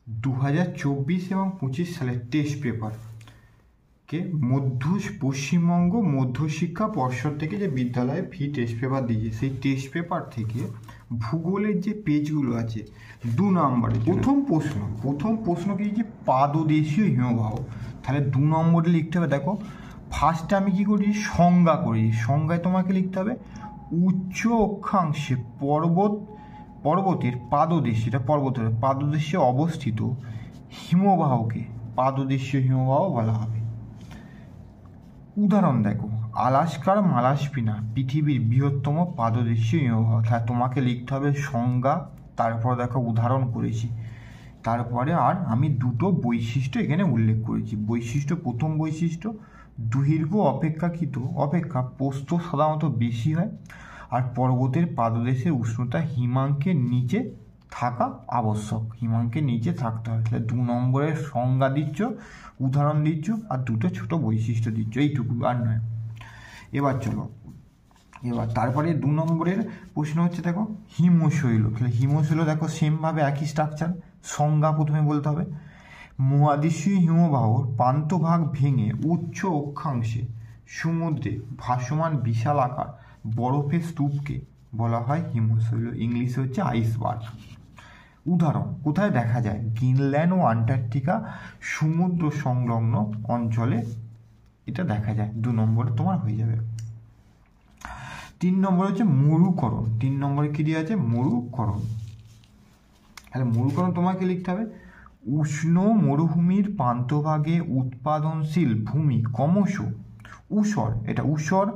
2024 এবং 25 সালের টেস্ট পেপারকে পশ্চিমবঙ্গ মধ্যশিক্ষা পর্ষদ থেকে যে বিদ্যালয়ে টেস্ট পেপার দিয়েছে, সেই টেস্ট পেপার থেকে ভূগোলের যে পেজগুলো আছে 2 নম্বরে প্রথম প্রশ্ন কি যে পাদদেশীয় হিমবাহ, তাহলে 2 নম্বরে লিখতে হবে। দেখো ফার্স্টে আমি কি করি, সংজ্ঞা করি। সংজ্ঞায় তোমাকে লিখতে হবে উচ্চ অক্ষাংশে পর্বতের পাদদেশে, এটা পর্বতের পাদদেশে অবস্থিত হিমবাহকে পাদদেশীয় হিমবাহ বলা হবে। উদাহরণ দেখো, আলাস্কার মালাস্পিনা পৃথিবীর বৃহত্তম পাদদেশীয় হিমবাহ। তাহলে তোমাকে লিখতে হবে সংজ্ঞা, তারপর দেখো উদাহরণ করেছি, তারপরে আর আমি 2টো বৈশিষ্ট্য এখানে উল্লেখ করেছি। বৈশিষ্ট্য, প্রথম বৈশিষ্ট্য, দৈর্ঘ্য অপেক্ষা প্রস্থ সাধারণত বেশি হয়, আর পর্বতের পাদদেশের উষ্ণতা হিমাঙ্কের নিচে থাকা আবশ্যক, হিমাঙ্কের নিচে থাকতে হয়। তাহলে 2 নম্বরের সংজ্ঞা দিচ্ছ, উদাহরণ দিচ্ছ, আর 2টো ছোট বৈশিষ্ট্য দিচ্ছ, এইটুকু আর নয়। এবার চলো, তারপরে 2 নম্বরের প্রশ্ন হচ্ছে দেখো হিমশৈল। তাহলে হিমশৈল দেখো সেমভাবে একই স্ট্রাকচার, সংজ্ঞা প্রথমে বলতে হবে। মহাদেশীয় হিমবাহর প্রান্তভাগ ভেঙে উচ্চ অক্ষাংশে সমুদ্রে ভাসমান বিশাল আকার বরফের স্তূপকে বলা হয় হিমশৈল, ইংলিশে হচ্ছে আইসবার্গ। উদাহরণ কোথায় দেখা যায়, গ্রিনল্যান্ড ও আন্টার্কটিকা সমুদ্র সংলগ্ন অঞ্চলে এটা দেখা যায়। 2 নম্বরে তোমার হয়ে যাবে। 3 নম্বরে হচ্ছে মরুকরণ। 3 নম্বরে কি দিয়ে আছে, মরুকরণ। তাহলে মরুকরণ তোমাকে লিখতে হবে উষ্ণ মরুভূমির প্রান্তভাগে উৎপাদনশীল ভূমি ক্রমশ ঊষর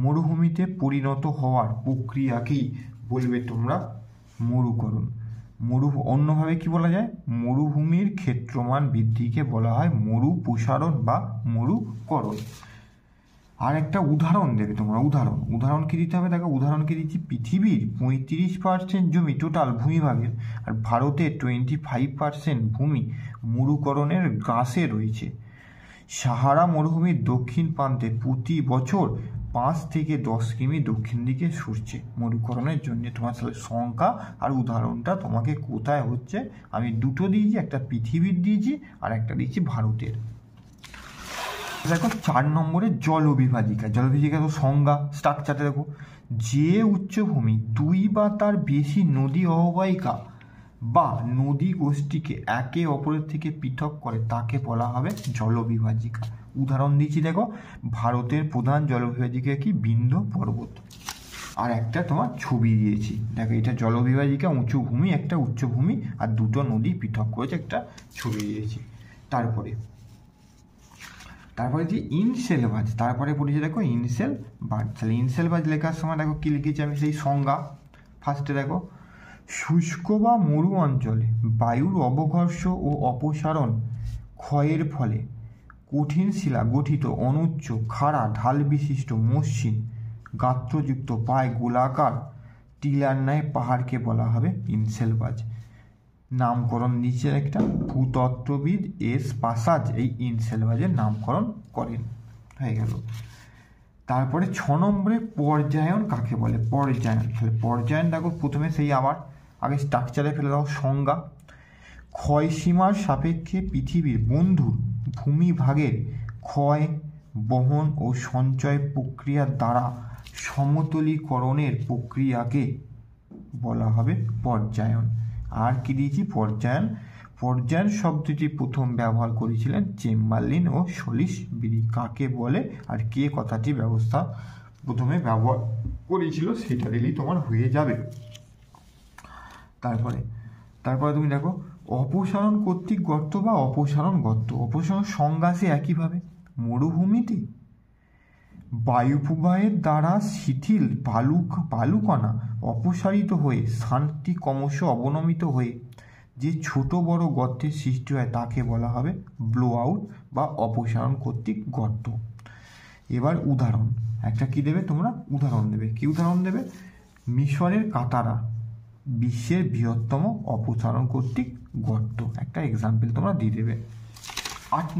মরুভূমিতে পরিণত হওয়ার প্রক্রিয়াকেই বলবে তোমরা মরুকরণ। অন্যভাবে কি বলা যায়, মরুভূমির ক্ষেত্রমান বৃদ্ধিকে বলা হয় মরু প্রসারণ বা মরুকরণ। আর একটা উদাহরণ দেবে তোমরা। উদাহরণ কি দিতে হবে, দেখো উদাহরণ কি দিচ্ছি, পৃথিবীর 35% জমি টোটাল ভূমিভাগের, আর ভারতের 25% ভূমি মরুকরণের গ্রাসে রয়েছে। সাহারা মরুভূমির দক্ষিণ প্রান্তে প্রতি বছর 5 থেকে 10 কিমি দক্ষিণ দিকে সরছে মরুকরণের জন্য। তোমার তাহলে সংখ্যা আর উদাহরণটা তোমাকে কোথায় হচ্ছে, আমি 2টো দিয়েছি, একটা পৃথিবীর দিয়েছি আর একটা দিয়েছি ভারতের। দেখো 4 নম্বরে জলবিভাজিকা। তো সংজ্ঞা স্ট্রাকচারটা দেখো, যে উচ্চভূমি 2 বা তার বেশি নদী অববাহিকা বা নদী গোষ্ঠীকে একে অপরের থেকে পৃথক করে তাকে বলা হবে জলবিভাজিকা। উদাহরণ দিচ্ছি দেখো, ভারতের প্রধান জলবিভাজিকা কি, বিন্ধ্য পর্বত। আর একটা তোমার ছবি দিয়েছি, দেখো এটা জলবিভাজিকা, উঁচু ভূমি, একটা উচ্চভূমি, আর 2টো নদী পৃথক করেছে, একটা ছবি দিয়েছি। তারপরে যে ইনসেলবাজ, তারপরে পড়েছে দেখো ইনসেলবাজ। তাহলে ইনসেলবাজ লেখার সময় দেখো কি লিখেছি আমি, সেই সংজ্ঞা। ফার্স্টে দেখো শুষ্ক বা মরু অঞ্চলে বায়ুর অবঘর্ষ ও অপসারণ ক্ষয়ের ফলে কঠিন শিলা গঠিত অনুচ্চ খাড়া ঢাল বিশিষ্ট মসৃণ গাত্রযুক্ত পায় গোলাকার টিলার ন্যায় পাহাড়কে বলা হবে ইনসেলবাজ। নামকরণ নিচে একটা ভূতত্ত্ববিদ এস পাসাজ এই ইনসেলবাজের নামকরণ করেন। হয়ে গেল। তারপরে 6 নম্বরে পর্যায়ন কাকে বলে, পর্যায়ন দেখো প্রথমে সেই আবার আগে স্ট্রাকচারে ফেলে দাও সংজ্ঞা। ক্ষয়সীমার সাপেক্ষে পৃথিবীর বন্ধুর ভূমিভাগের ক্ষয় বহন ও সঞ্চয় প্রক্রিয়ার দ্বারা সমতলীকরণের প্রক্রিয়াকে বলা হবে পর্যায়ন। আর কি দিয়েছি, পর্যায়ন শব্দটি প্রথম ব্যবহার করেছিলেন চেম্বারলিন ও সলিসবেরি। কাকে বলে আর কে কথাটি ব্যবস্থা প্রথমে ব্যবহার করেছিল সেটা দিলেই তোমার হয়ে যাবে। তারপরে তুমি দেখো অপসারণ কর্তৃক গর্ত বা অপসারণ গর্ত। অপসারণ সংজ্ঞা সে একইভাবে, মরুভূমিতে বায়ুপ্রবাহের দ্বারা শিথিল বালুকণা অপসারিত হয়ে স্থানটি ক্রমশ অবনমিত হয়ে যে ছোট বড় গর্তের সৃষ্টি হয় তাকে বলা হবে ব্লো আউট বা অপসারণ কর্তৃক গর্ত। এবার উদাহরণ একটা কি দেবে তোমরা, উদাহরণ দেবে। কি উদাহরণ দেবে, মিশরের কাতারা বিশ্বের বৃহত্তম অপসারণ কর্তৃক গর্ত, একটা এক্সাম্পল তোমরা দিয়ে দেবে। 8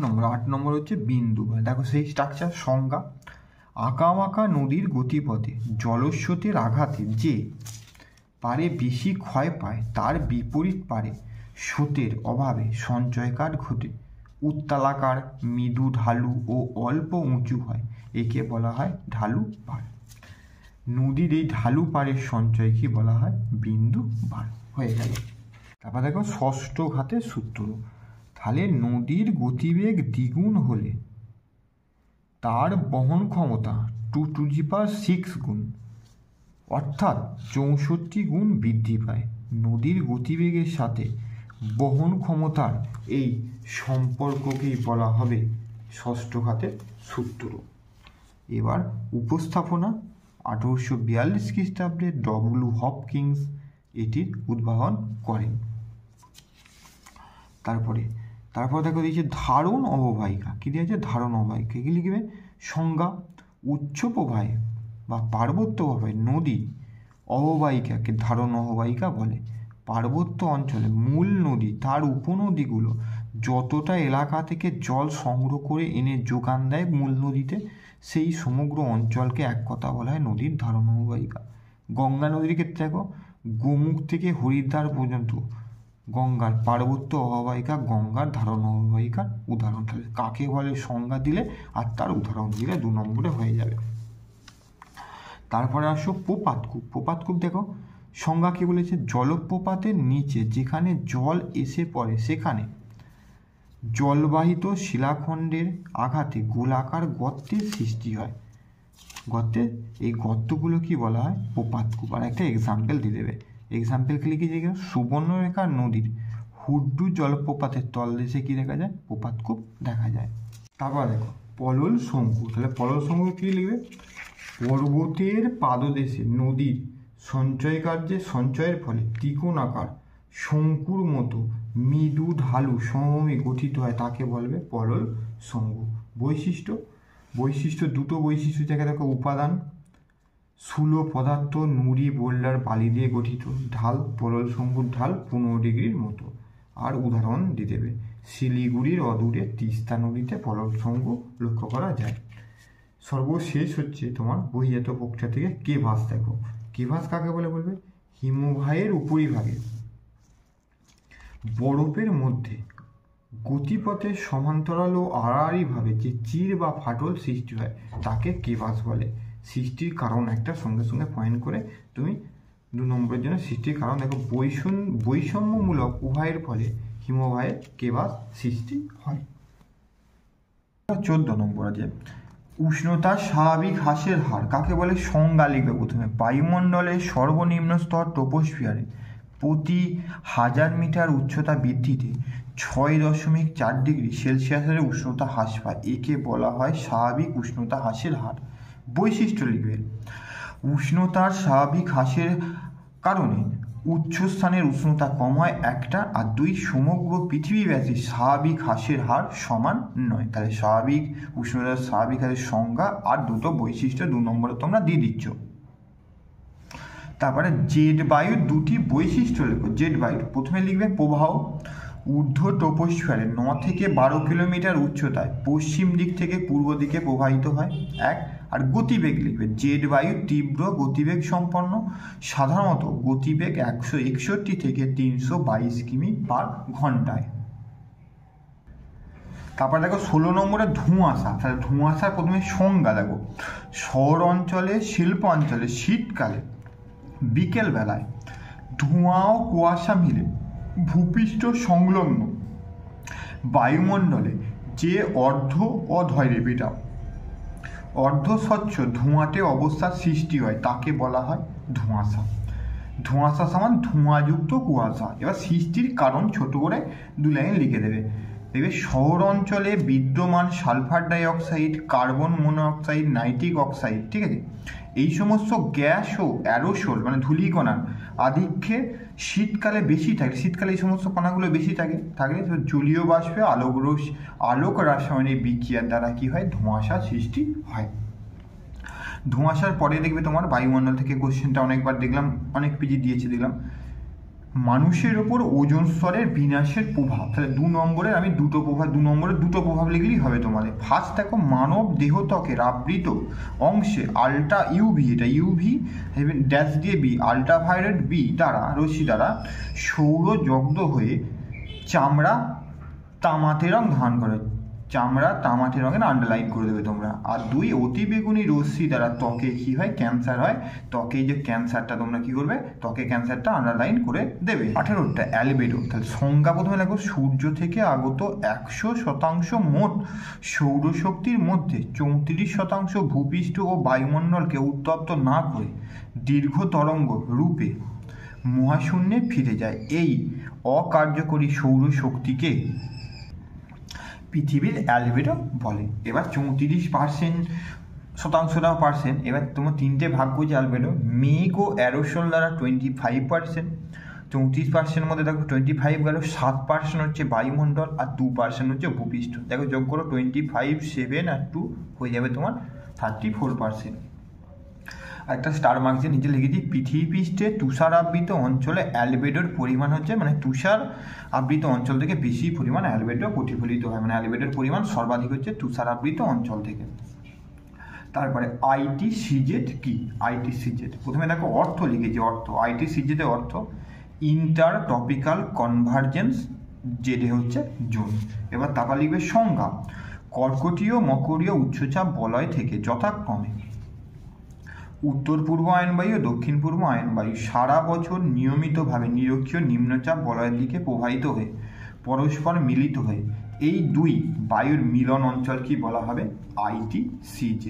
নম্বর হচ্ছে বিন্দু। দেখো সেই স্ট্রাকচার সংজ্ঞা, আঁকাবাঁকা নদীর গতিপথে জলস্রোতের আঘাতে যে পারে বেশি ক্ষয় পায় তার বিপরীত পারে স্রোতের অভাবে সঞ্চয়কার ঘটে, উত্তালাকার, মৃদু ঢালু ও অল্প উঁচু হয়, একে বলা হয় ঢালু পাড়। নদীর এই ঢালু পাড়ের সঞ্চয়কে বলা হয় বিন্দু পাড়। হয়ে গেল। তারপর দেখো ষষ্ঠ ঘাতের সূত্র। তাহলে নদীর গতিবেগ দ্বিগুণ হলে তার বহন ক্ষমতা 2⁶ গুণ, অর্থাৎ 64 গুণ বৃদ্ধি পায়। নদীর গতিবেগের সাথে বহন ক্ষমতার এই সম্পর্ককেই বলা হবে ষষ্ঠ ঘাতের সূত্র। এবার উপস্থাপনা। 1842 খ্রিস্টাব্দে ডব্লিউ. হপকিন্স এটির উদ্ভাবন করেন। তারপর দেখো দিয়েছে ধারণ অববাহিকা। কী দিয়েছে? ধারণ অববাহিকা। কি লিখবে? সংজ্ঞা: উচ্চ প্রবাহে বা পার্বত্য প্রবাহে নদী অববাহিকাকে ধারণ অববাহিকা বলে। পার্বত্য অঞ্চলে মূল নদী তার উপনদীগুলো যতটা এলাকা থেকে জল সংগ্রহ করে এনে যোগান দেয় মূল নদীতে, সেই সমগ্র অঞ্চলকে এক কথা বলা হয় নদীর ধারণ অববাহিকা। গঙ্গা নদীর ক্ষেত্রে দেখো গোমুখ থেকে হরিদ্বার পর্যন্ত গঙ্গার পার্বত্য অববাহিকা গঙ্গার ধারণ অববাহিকার উদাহরণ। তাহলে কাকে বলে সংজ্ঞা দিলে আর তার উদাহরণ দিলে 2 নম্বরে হয়ে যাবে। তারপরে আসো প্রপাতকূপ। প্রপাতকূপ দেখো সংজ্ঞা কি বলেছে? জলপ্রপাতের নিচে যেখানে জল এসে পড়ে সেখানে জলবাহিত শিলাখণ্ডের আঘাতে গোলাকার গর্তের সৃষ্টি হয়। এই গর্তগুলো কি বলা হয়? প্রপাতকূপ। আর একটা এক্সাম্পল দিয়ে দেবে। এক্সাম্পলকে লিখে যে সুবর্ণরেখা নদীর হুড্ডু জলপ্রপাতের তলদেশে কি দেখা যায়? প্রপাতকূপ দেখা যায়। তারপর দেখো পলল শঙ্কু। তাহলে পলল শঙ্কু কি লিখবে? পর্বতের পাদদেশে নদীর সঞ্চয়ের ফলে ত্রিকোণাকার শঙ্কুর মতো মৃদু ঢালু সমভূমি গঠিত হয়, তাকে বলবে পলল শঙ্কু। বৈশিষ্ট্য 2টো বৈশিষ্ট্য জায়গায় দেখো উপাদান: স্থূল পদার্থ নুড়ি, বোল্ডার, বালি দিয়ে গঠিত। ঢাল: পলল শঙ্কুর ঢাল 15 ডিগ্রির মতো। আর উদাহরণ দিয়ে দেবে। শিলিগুড়ির অদূরে তিস্তা নদীতে পলল শঙ্কু লক্ষ্য করা যায়। সর্বশেষ হচ্ছে তোমার বহিজাত প্রক্রিয়া থেকে কেভাস। দেখো কেভাস কাকে বলবে? হিমবাহের উপরিভাগে বরফের মধ্যে গতিপথের সমান্তরাল ও আড়াআড়িভাবে যে চির বা ফাটল সৃষ্টি হয় তাকে কেভাস বলে। সৃষ্টির কারণ একটা সঙ্গে সঙ্গে পয়েন্ট করে তুমি 2 নম্বরের জন্য সৃষ্টির কারণ দেখো বৈষম্যমূলক উভয়ের ফলে হিমবাহে কেভাস সৃষ্টি হয়। 14 নম্বর আছে উষ্ণতার স্বাভাবিক হ্রাসের হার। কাকে বলে? সংজ্ঞা লিখবে প্রথমে। বায়ুমণ্ডলের সর্বনিম্ন স্তর ট্রপোস্ফিয়ারে প্রতি 1000 মিটার উচ্চতা বৃদ্ধিতে 6.4 ডিগ্রি সেলসিয়াসের উষ্ণতা হ্রাস পায়, একে বলা হয় স্বাভাবিক উষ্ণতা হ্রাসের হার। বৈশিষ্ট্য লিখবে: উষ্ণতার স্বাভাবিক হ্রাসের কারণে উচ্চস্থানের উষ্ণতা কম হয় 1টা, আর 2 সমগ্র পৃথিবীব্যাপী স্বাভাবিক হ্রাসের হার সমান নয়। তাহলে স্বাভাবিক উষ্ণতার স্বাভাবিক হ্রাসের সংজ্ঞা আর 2টো বৈশিষ্ট্য 2 নম্বরে তোমরা দিয়ে দিচ্ছ। তারপরে জেট বায়ুর 2টি বৈশিষ্ট্য লেখো। জেট বায়ুর প্রথমে লিখবে প্রবাহ: ঊর্ধ্ব ট্রপোস্ফিয়ারে 9 থেকে 12 কিলোমিটার উচ্চতায় পশ্চিম দিক থেকে পূর্ব দিকে প্রবাহিত হয় 1। আর গতিবেগ লিখবে। জেট বায়ু তীব্র গতিবেগ সম্পন্ন, সাধারণত গতিবেগ 161 থেকে 322 কিমি পার ঘন্টায়। তারপর দেখো 16 নম্বরে ধোঁয়াশা। তাহলে ধোঁয়াশার প্রথমে সংজ্ঞা দেখো। শহর অঞ্চলে, শিল্প অঞ্চলে শীতকালে বিকেলবেলায় ধোঁয়া ও কুয়াশা মিলে ভূপৃষ্ঠ সংলগ্ন বায়ুমণ্ডলে যে অর্ধস্বচ্ছ ধোঁয়াটে অবস্থার সৃষ্টি হয় তাকে বলা হয় ধোঁয়াশা। ধোঁয়াশা সমান ধোঁয়াযুক্ত কুয়াশা। এবার সৃষ্টির কারণ ছোট করে 2 লাইন লিখে দেবে। শহর অঞ্চলে বিদ্যমান sulphur dioxide, carbon monoxide, nitric oxide, ঠিক আছে, এই সমস্ত গ্যাস ও অ্যারোসোল মানে ধূলিকণার আধিক্যে শীতকালে বেশি থাকে। শীতকালে এই সমস্ত কণাগুলো বেশি থাকে জলীয় বাষ্পে আলোক রাসায়নিক বিক্রিয়ার দ্বারা কি হয়? ধোঁয়াশা সৃষ্টি হয়। ধোঁয়াশার পরে দেখবে তোমার বায়ুমণ্ডল থেকে কোশ্চেনটা অনেকবার দেখলাম, অনেক পেজে দিয়েছে দেখলাম। মানুষের ওপর ওজোন স্তরের বিনাশের প্রভাব। তাহলে 2 নম্বরে আমি 2 নম্বরে 2টো প্রভাব লিখলেই হবে তোমাদের। ফার্স্ট দেখো মানব দেহত্বকের আবৃত অংশে আলট্রা ইউভি, এটা ইউভি ড্যাশ দিয়ে বি, আলট্রাভায়োলেট বি দ্বারা রশ্মি দ্বারা সৌরজগ্ধ হয়ে চামড়া তামাটে রং ধারণ করে, চামড়া তামাটে রঙের আন্ডারলাইন করে দেবে তোমরা। আর 2 অতিবেগুনি রশ্মি দ্বারা ত্বকে কি হয়, ক্যান্সার হয়। ত্বকে যে ক্যান্সারটা তোমরা কি করবে, ত্বকে ক্যান্সারটা আন্ডারলাইন করে দেবে। 18টা অ্যালবেডো, তাহলে সংজ্ঞা প্রথমে লাগবে, সূর্য থেকে আগত 100% মোট সৌরশক্তির মধ্যে 34% ভূপৃষ্ঠ ও বায়ুমণ্ডলকে উত্তপ্ত না করে দীর্ঘ তরঙ্গ রূপে মহাশূন্যে ফিরে যায়। এই অকার্যকরী সৌরশক্তিকে পৃথিবীর অ্যালবেডো বলে। এবার 34% এবার তোমার 3টে ভাগ করছে অ্যালবেডো, মেঘ ও অ্যারোসল দ্বারা 25%। 34% মধ্যে দেখো 25 গেল, 7% হচ্ছে বায়ুমণ্ডল আর 2% হচ্ছে ভূপৃষ্ঠ। দেখো যোগ করো 25, 7 আর 2 হয়ে যাবে তোমার 34%। একটা স্টার মার্ক দিয়ে নিচে লিখেছি, পৃথিবী পৃষ্ঠে তুষার আবৃত অঞ্চলে অ্যালবেডোর পরিমাণ হচ্ছে, মানে তুষার আবৃত অঞ্চল থেকে বেশি পরিমাণ অ্যালবেডো প্রতিফলিত হয়, মানে অ্যালবেডোর পরিমাণ সর্বাধিক হচ্ছে তুষার আবৃত অঞ্চল থেকে। তারপরে ITCZ কি, ITCZ প্রথমে দেখো অর্থ লিখেছি, অর্থ ITCZ এর অর্থ ইন্টার টপিক্যাল কনভার্জেন্স, জেডে হচ্ছে জোন। এবার তারপর লিখবে সংজ্ঞা, কর্কটীয় মকরীয় উচ্চচাপ বলয় থেকে যথাক্রমে উত্তর পূর্ব আয়নবায়ু ও দক্ষিণ পূর্ব আয়নবায়ু সারা বছর নিয়মিতভাবে নিরক্ষীয় নিম্নচাপ বলয়ের দিকে প্রবাহিত হয়ে পরস্পর মিলিত হয়ে এই 2 বায়ুর মিলন অঞ্চল কি বলা হবে, ITCZ।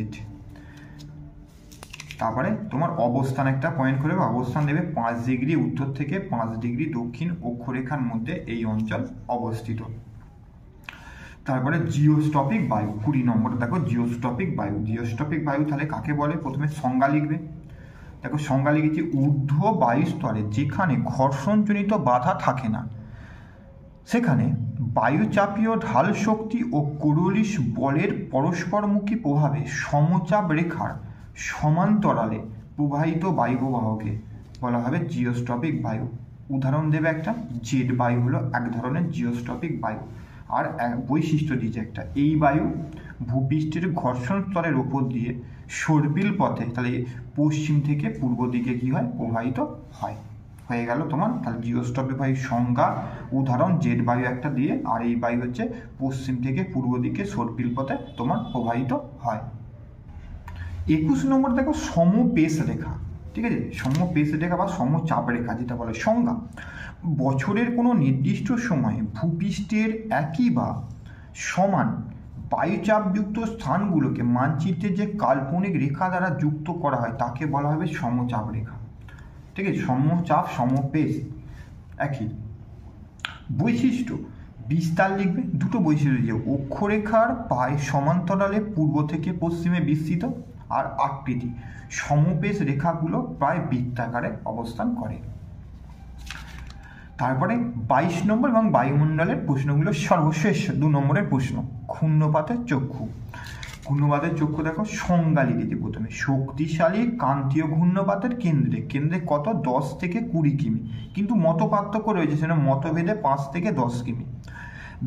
তারপরে তোমার অবস্থান একটা পয়েন্ট করে অবস্থান দেবে 5 ডিগ্রি উত্তর থেকে 5 ডিগ্রি দক্ষিণ অক্ষরেখার মধ্যে এই অঞ্চল অবস্থিত। তারপরে জিওস্টপিক বায়ু 20 নম্বরে দেখো, জিওস্টপিক বায়ু, জিওস্টপিক বায়ু তাহলে কাকে বলে, প্রথমে সংজ্ঞা লিখবে। দেখো সংজ্ঞা লিখেছি, ঊর্ধ্ব বায়ু স্তরে যেখানে ঘর্ষণজনিত বাধা থাকে না সেখানে বায়ুচাপীয় ঢাল শক্তি ও কোরোলিস বলের পরস্পরমুখী প্রভাবে সমচাপ রেখার সমান্তরালে প্রবাহিত বায়ু প্রবাহকে বলা হবে জিওস্টপিক বায়ু। উদাহরণ দেবে একটা, জেড বায়ু হলো এক ধরনের জিওস্টপিক বায়ু। আর বৈশিষ্ট্য দিয়েছে একটা, এই বায়ু ভূপৃষ্ঠের ঘর্ষণ স্তরের উপর দিয়ে সর্পিল পথে, তাহলে পশ্চিম থেকে পূর্ব দিকে কি হয়, প্রবাহিত হয়। হয়ে গেল তোমার তাহলে জিওস্টপিক বায়ুর সংজ্ঞা, উদাহরণ জেড বায়ু একটা দিয়ে, আর এই বায়ু হচ্ছে পশ্চিম থেকে পূর্ব দিকে সর্পিল পথে তোমার প্রবাহিত হয়। 21 নম্বর দেখো সমপেশ রেখা, ঠিক আছে, সমপেশ রেখা বা সমচাপ রেখা যেটা বলে সংজ্ঞা, বছরের কোনো নির্দিষ্ট সময়ে ভূপৃষ্ঠের একই বা সমান বায়ুচাপযুক্ত স্থানগুলোকে মানচিত্রে যে কাল্পনিক রেখা দ্বারা যুক্ত করা হয় তাকে বলা হবে সমচাপ রেখা, ঠিক আছে। সমচাপ সমপেশ একই। বৈশিষ্ট্য, বিস্তার লিখবে, দুটো বৈশিষ্ট্য যে অক্ষরেখার পায় সমান্তরালে পূর্ব থেকে পশ্চিমে বিস্তৃত, আর আকৃতি, সমপেশ রেখাগুলো প্রায় বৃত্তাকারে অবস্থান করে। তারপরে 22 নম্বর এবং বায়ুমণ্ডলের প্রশ্নগুলো সর্বশেষ 2 নম্বরের প্রশ্ন, ঘূর্ণপাতের চক্ষু। ঘূর্ণপাতের চক্ষু দেখো সংজ্ঞা লিখেছি প্রথমে, শক্তিশালী ক্রান্তীয় ঘূর্ণপাতের কেন্দ্রে কত, 10 থেকে 20 কিমি, কিন্তু মত পার্থক্য রয়েছে, সেটা মতভেদে 5 থেকে 10 কিমি।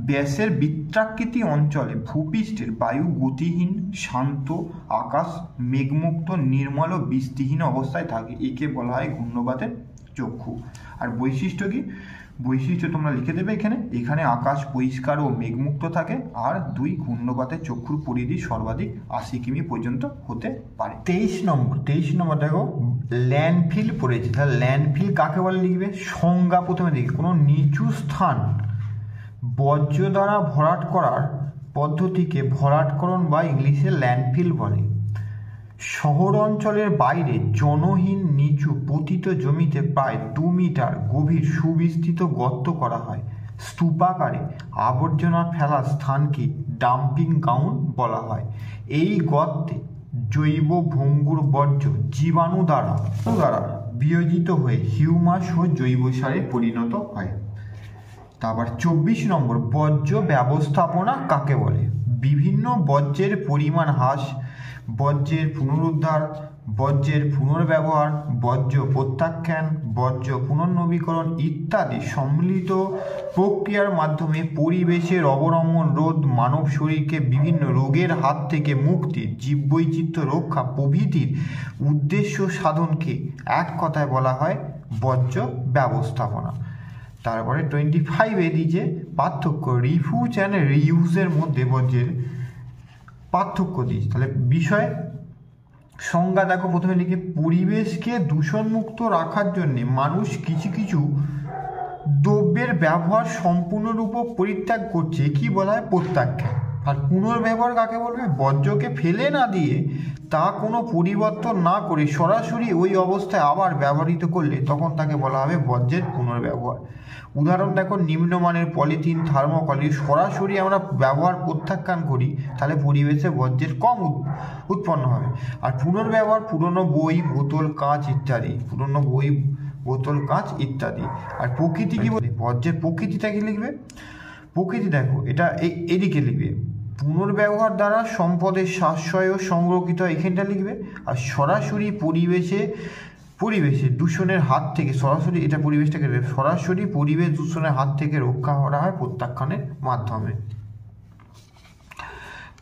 ব্যাসের বৃত্তাকৃতি অঞ্চলে ভূপৃষ্ঠের বায়ু গতিহীন, শান্ত, আকাশ মেঘমুক্ত, নির্মল ও বৃষ্টিহীন অবস্থায় থাকে, একে বলা হয় ঘূর্ণপাতের চক্ষু। আর বৈশিষ্ট্য কি, বৈশিষ্ট্য তোমরা লিখে দেবে এখানে আকাশ পরিষ্কার ও মেঘমুক্ত থাকে, আর 2 ঘূর্ণপাতের চক্ষুর পরিধি সর্বাধিক 80 কিমি পর্যন্ত হতে পারে। 23 নম্বর দেখো ল্যান্ডফিল পড়েছে, তাহলে ল্যান্ডফিল কাকে বলে লিখবে, সংজ্ঞা প্রথমে দেখি, কোনো নিচু স্থান বর্জ্য দ্বারা ভরাট করার পদ্ধতিকে ভরাটকরণ বা ইংলিশে ল্যান্ডফিল বলে। শহর অঞ্চলের বাইরে জনহীন নিচু পতিত জমিতে প্রায় 2 মিটার গভীর সুবিস্তৃত গর্ত করা হয়। স্তূপাকারে আবর্জনা ফেলার স্থানকে ডাম্পিং গ্রাউন্ড বলা হয়। এই গর্তে জৈব ভঙ্গুর বর্জ্য জীবাণু দ্বারা বিয়োজিত হয়ে হিউমাস ও জৈব সারে পরিণত হয়। তারপর 24 নম্বর বর্জ্য ব্যবস্থাপনা কাকে বলে, বিভিন্ন বর্জ্যের পরিমাণ হ্রাস, বর্জ্যের পুনরুদ্ধার, বর্জ্যের পুনর্ব্যবহার, বর্জ্য প্রত্যাখ্যান, বর্জ্য পুনর্নবীকরণ ইত্যাদি সম্মিলিত প্রক্রিয়ার মাধ্যমে পরিবেশের অবনমন রোধ, মানব শরীরকে বিভিন্ন রোগের হাত থেকে মুক্তি, জীববৈচিত্র্য রক্ষা প্রভৃতির উদ্দেশ্য সাধনকে এক কথায় বলা হয় বর্জ্য ব্যবস্থাপনা। তারপরে 25 দিয়েছে পার্থক্য, রিফিউজ অ্যান্ড রিইউজের মধ্যে বর্জ্যের পার্থক্য দিয়েছে। তাহলে বিষয় সংজ্ঞা দেখো, প্রথমে লিখে পরিবেশকে দূষণমুক্ত রাখার জন্যে মানুষ কিছু কিছু দ্রব্যের ব্যবহার সম্পূর্ণরূপে পরিত্যাগ করছে, কি বলা হয় প্রত্যাখ্যান। আর পুনর্ব্যবহার কাকে বলবে? বর্জ্যকে ফেলে না দিয়ে তা কোনো পরিবর্তন না করে সরাসরি ওই অবস্থায় আবার ব্যবহৃত করলে তখন তাকে বলা হবে বর্জ্যের পুনর্ব্যবহার। উদাহরণ দেখো, নিম্নমানের পলিথিন, থার্মোকল সরাসরি আমরা ব্যবহার প্রত্যাখ্যান করি, তাহলে পরিবেশে বর্জ্যের কম উৎপন্ন হবে। আর পুনর্ব্যবহার পুরনো বই, বোতল, কাঁচ ইত্যাদি, পুরনো বই, বোতল, কাঁচ ইত্যাদি। আর প্রকৃতি কি বলে? বর্জ্যের প্রকৃতিটা কি লিখবে? প্রকৃতি দেখো এটা এদিকে লিখবে, পুনর্ব্যবহার দ্বারা সম্পদের সাশ্রয় ও সংরক্ষিত, এখানটা লিখবে। আর সরাসরি পরিবেশে দূষণের হাত থেকে, সরাসরি এটা পরিবেশটাকে সরাসরি পরিবেশ দূষণের হাত থেকে রক্ষা করা হয় প্রত্যাখ্যানের মাধ্যমে।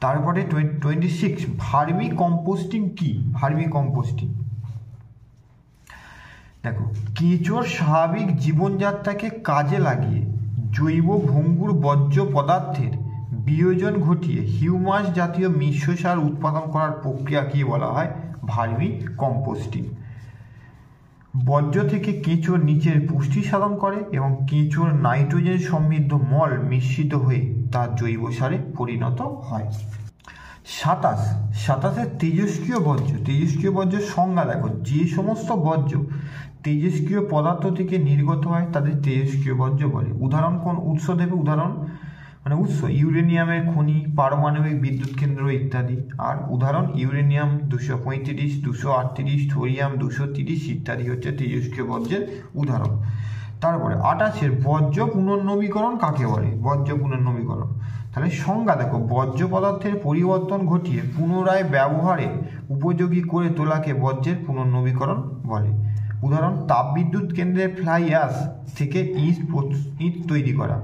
তারপরে 26 ভার্মি কম্পোস্টিং কি? ভার্মি কম্পোস্টিং দেখো, কেঁচোর স্বাভাবিক জীবনযাত্রাকে কাজে লাগিয়ে জৈব ভঙ্গুর বর্জ্য পদার্থের বিয়োজন ঘটিয়ে হিউমাস জাতীয় মিশ্র সার উৎপাদন করার প্রক্রিয়া কি বলা হয়? Vermi composting. বর্জ্য থেকে কেঁচোর নিচের পুষ্টি সাধন করে এবং কেঁচোর নাইট্রোজেন সমৃদ্ধ মল মিশ্রিত হয়ে তার জৈব সারে পরিণত হয়। 27 তেজস্ক্রিয় বর্জ্য। তেজস্ক্রিয় বর্জ্যের সংজ্ঞা দেখো, যে সমস্ত বর্জ্য তেজস্ক্রিয় পদার্থ থেকে নির্গত হয় তাদের তেজস্ক্রিয় বর্জ্য বলে। উদাহরণ কোন উৎস দেবে? উদাহরণ মানে উৎস ইউরেনিয়ামের খনি, পারমাণবিক বিদ্যুৎ কেন্দ্র ইত্যাদি। আর উদাহরণ ইউরেনিয়াম 235, 238, থোরিয়াম 230 ইত্যাদি হচ্ছে তেজস্ক্রিয় বর্জ্যের উদাহরণ। তারপরে 28 বর্জ্য পুনর্নবীকরণ কাকে বলে? বর্জ্য পুনর্নবীকরণ, তাহলে সংজ্ঞা দেখো, বর্জ্য পদার্থের পরিবর্তন ঘটিয়ে পুনরায় ব্যবহারে উপযোগী করে তোলাকে বর্জ্যের পুনর্নবীকরণ বলে। উদাহরণ তাপবিদ্যুৎ কেন্দ্রের ফ্লাই অ্যাশ থেকে ইট তৈরি করা।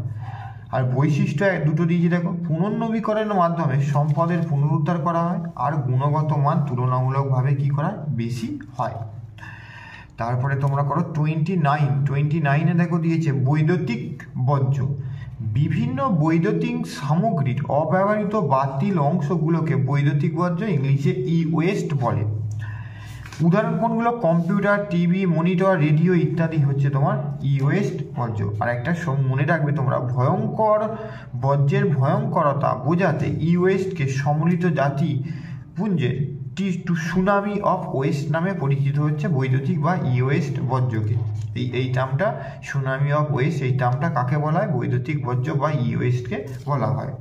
আর বৈশিষ্ট্য দুটো দিয়েছি দেখো, পুনর্নবীকরণের মাধ্যমে সম্পদের পুনরুদ্ধার করা হয় আর গুণগত মান তুলনামূলকভাবে কি করা বেশি হয়। তারপরে তোমরা করো 29 দেখো দিয়েছে বৈদ্যুতিক বর্জ্য। বিভিন্ন বৈদ্যুতিক সামগ্রীর অব্যবহৃত বাতিল অংশগুলোকে বৈদ্যুতিক বর্জ্য, ইংলিশে ই ওয়েস্ট বলে। উদাহরণ কোনগুলো? কম্পিউটার, টিভি, মনিটর, রেডিও ইত্যাদি হচ্ছে তোমার ই ওয়েস্ট বর্জ্য। আর একটা মনে রাখবে তোমরা, ভয়ঙ্কর বর্জ্যের ভয়ঙ্করতা বোঝাতে ই ওয়েস্টকে সম্মিলিত জাতিপুঞ্জের সুনামি অফ ওয়েস্ট নামে পরিচিত হচ্ছে বৈদ্যুতিক বা ই ওয়েস্ট বর্জ্যকে। এই টার্মটা সুনামি অফ ওয়েস্ট, এই টার্মটা কাকে বলা হয়? বৈদ্যুতিক বর্জ্য বা ই ওয়েস্টকে বলা হয়।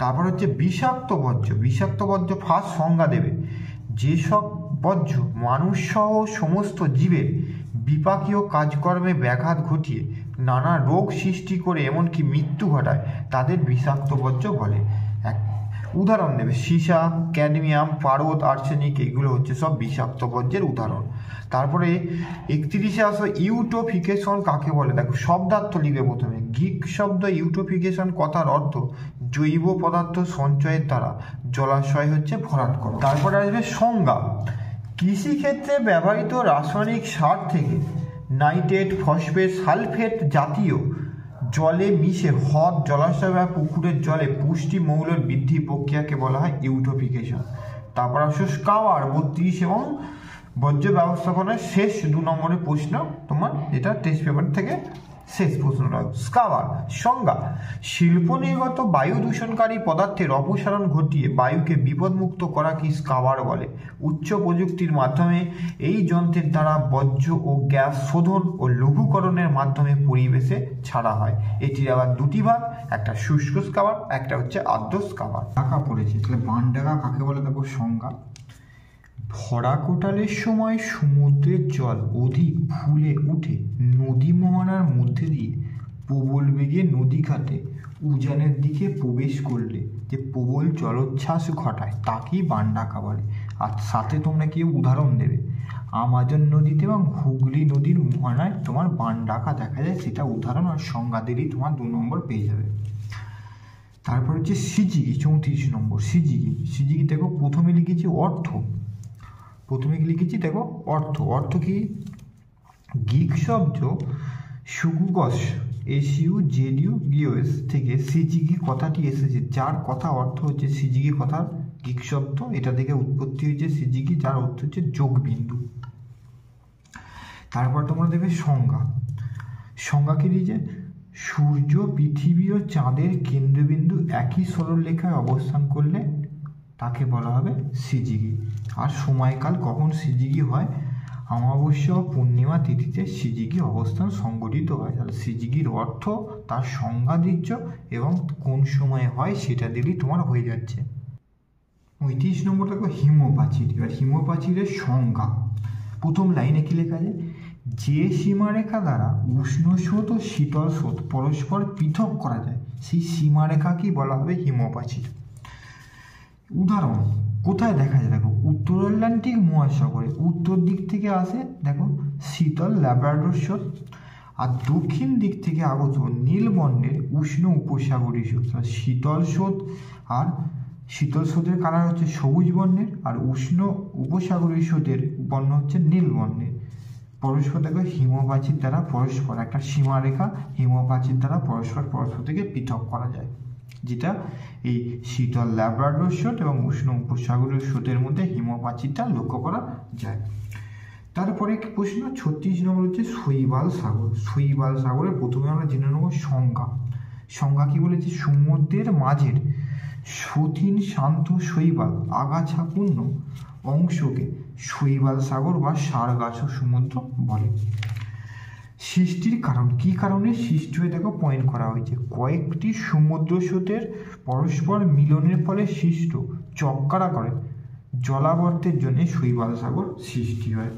তারপর হচ্ছে বিষাক্ত বর্জ্য। বিষাক্ত বর্জ্য ফার্স্ট সংজ্ঞা দেবে, যেসব বর্জ্য মানুষ সহ সমস্ত জীবের বিপাকীয় কাজকর্মে ব্যাঘাত ঘটিয়ে নানা রোগ সৃষ্টি করে এমনকি মৃত্যু ঘটায় তাদের বিষাক্ত বর্জ্য বলে। উদাহরণ দেবে সীসা, ক্যাডমিয়াম, পারদ, আর্সেনিক, এগুলো হচ্ছে সব বিষাক্ত বর্জ্যের উদাহরণ। তারপরে 31 আসো ইউটোফিকেশন কাকে বলে? দেখো শব্দার্থ লিখবে প্রথমে, গ্রিক শব্দ ইউটোফিকেশন কথার অর্থ জৈব পদার্থ সঞ্চয়ের দ্বারা জলাশয় হচ্ছে ভরাট করা। তারপরে আসবে সংজ্ঞা, কৃষিক্ষেত্রে ব্যবহৃত রাসায়নিক সার থেকে নাইট্রেট, ফসফেট, সালফেট জাতীয় জলে মিশে হ্রদ, জলাশয় বা পুকুরের জলে পুষ্টি মৌলের বৃদ্ধি প্রক্রিয়াকে বলা হয় ইউটোফিকেশন। তারপর আসো স্কাওয়ার 32 এবং বর্জ্য ব্যবস্থাপনার শেষ 2 নম্বরের প্রশ্ন, তোমার এটা টেস্ট পেপার থেকে শেষ প্রশ্নটা। স্কাওয়ার সংজ্ঞা, শিল্প নির্গত বায়ু দূষণকারী পদার্থের অপসারণ ঘটিয়ে বায়ুকে বিপদমুক্ত করা কি স্কাওয়ার বলে। উচ্চ প্রযুক্তির মাধ্যমে এই যন্ত্রের দ্বারা বর্জ্য ও গ্যাস শোধন ও লঘুকরণের মাধ্যমে পরিবেশে ছাড়া হয়। এটির আবার দুটি ভাগ, একটা শুষ্ক স্কাওয়ার, একটা হচ্ছে আর্দ্র স্কাওয়ার। ঢাকা পড়েছে, তাহলে বানডাকা কাকে বলে দেখো সংজ্ঞা, ভরা কোটালের সময় সমুদ্রের জল অধিক ফুলে উঠে নদী মোহনার মধ্যে দিয়ে প্রবল বেগে নদী ঘাটে উজানের দিকে প্রবেশ করলে যে প্রবল জলোচ্ছ্বাস ঘটায় তাকেই বানডাকা বলে। আর সাথে তোমরা কি উদাহরণ দেবে, আমাজন নদীতে এবং হুগলি নদীর মোহনায় তোমার বানডাকা দেখা যায়, সেটা উদাহরণ আর সংজ্ঞা দিলেই তোমার 2 নম্বর পেয়ে যাবে। তারপর হচ্ছে সিজিগি 34 নম্বর। সিজিগি দেখো প্রথমে লিখেছি অর্থ, অর্থ কি? গ্রিক শব্দ সুকুগস SUZUGOS থেকে সিজিগি কথাটি এসেছে, যার কথা অর্থ হচ্ছে সিজিগি কথার গ্রিক শব্দ, এটা থেকে উৎপত্তি হয়েছে সিজিগি, যার অর্থ হচ্ছে যোগবিন্দু। তারপর তোমরা দেবে সংজ্ঞা। সংজ্ঞা কি দিয়েছে? সূর্য, পৃথিবী ও চাঁদের কেন্দ্রবিন্দু একই সরলরেখায় অবস্থান করলে তাকে বলা হবে সিজিগি। আর সময়কাল কখন সিজিগি হয়? অমাবস্যা ও পূর্ণিমা তিথিতে সিজিগি অবস্থান সংঘটিত হয়। তাহলে সিজিগির অর্থ, তার সংজ্ঞা দিচ্ছ এবং কোন সময়ে হয় সেটা দিলেই তোমার হয়ে যাচ্ছে। 35 নম্বর দেখো হিমপ্রাচীর। এবার হিমপ্রাচীরের সংজ্ঞা। প্রথম লাইনে কি লেখা আছে? যে সীমারেখা দ্বারা উষ্ণ স্রোত ও শীতল স্রোত পরস্পর পৃথক করা যায় সেই সীমারেখাকেই বলা হবে হিমপ্রাচীর। উদাহরণ কোথায় দেখা যায়? দেখো উত্তর আটলান্টিক মহাসাগরে উত্তর দিক থেকে আসে দেখো শীতল ল্যাব্রাডর স্রোত, আর দক্ষিণ দিক থেকে আগত নীল বর্ণের উষ্ণ উপসাগরীয় স্রোত। শীতল স্রোত আর শীতল স্রোতের কালার হচ্ছে সবুজ বর্ণের, আর উষ্ণ উপসাগরীয় স্রোতের বর্ণ হচ্ছে নীল বর্ণের। পরস্পর দেখো হিমপ্রাচীর দ্বারা পরস্পর একটা সীমারেখা হিমপ্রাচীর দ্বারা পরস্পর থেকে পৃথক করা যায়, যেটা এই শীতল ল্যাব্রাডর স্রোত এবং উষ্ণ উপসাগরীয় স্রোতের মধ্যে হিমপ্রাচীরটা লক্ষ্য করা যায়। তারপরে প্রশ্ন 36 নম্বর হচ্ছে শৈবাল সাগর। শৈবাল সাগরের প্রথমে আমরা জেনে নেব সংজ্ঞা। সংজ্ঞা কি বলেছে? সমুদ্রের মাঝের সথিন শান্ত শৈবাল আগাছাপূর্ণ অংশকে শৈবাল সাগর বা সারগাছু সমুদ্র বলে। সৃষ্টির কারণ, কি কারণে সৃষ্টি হয়ে দেখো পয়েন্ট করা হয়েছে, কয়েকটি সমুদ্র স্রোতের পরস্পর মিলনের ফলে সৃষ্ট চক্রাকারে জলাবর্তের জন্য শৈবাল সাগর সৃষ্টি হয়।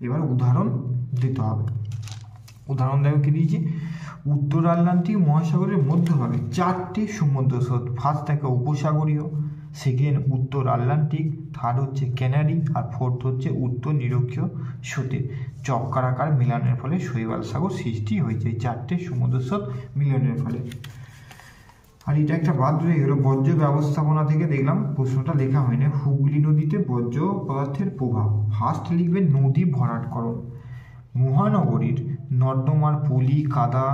এবার উদাহরণ দিতে হবে। উদাহরণ দেখো কি দিয়েছি? উত্তর আটলান্টিক মহাসাগরের মধ্যভাগে 4টি সমুদ্র স্রোত। ফার্স্ট দেখো উপসাগরীয়, সেকেন্ড উত্তর আটলান্টিক, থার্ড হচ্ছে ক্যানারি, আর ফোর্থ হচ্ছে উত্তর নিরক্ষীয় স্রোতের চক্রাকার মিলনের ফলে শৈবাল সাগর সৃষ্টি হয়েছে। এই 4টে সমুদ্র স্রোত মিলনের ফলে। আর এটা একটা বাদ রয়ে গেল বর্জ্য ব্যবস্থাপনা থেকে, দেখলাম প্রশ্নটা লেখা হয়নি। হুগলি নদীতে বর্জ্য পদার্থের প্রভাব। ফার্স্ট লিখবে নদী ভরাটকরণ। মহানগরীর নর্দমার পলি, কাদা,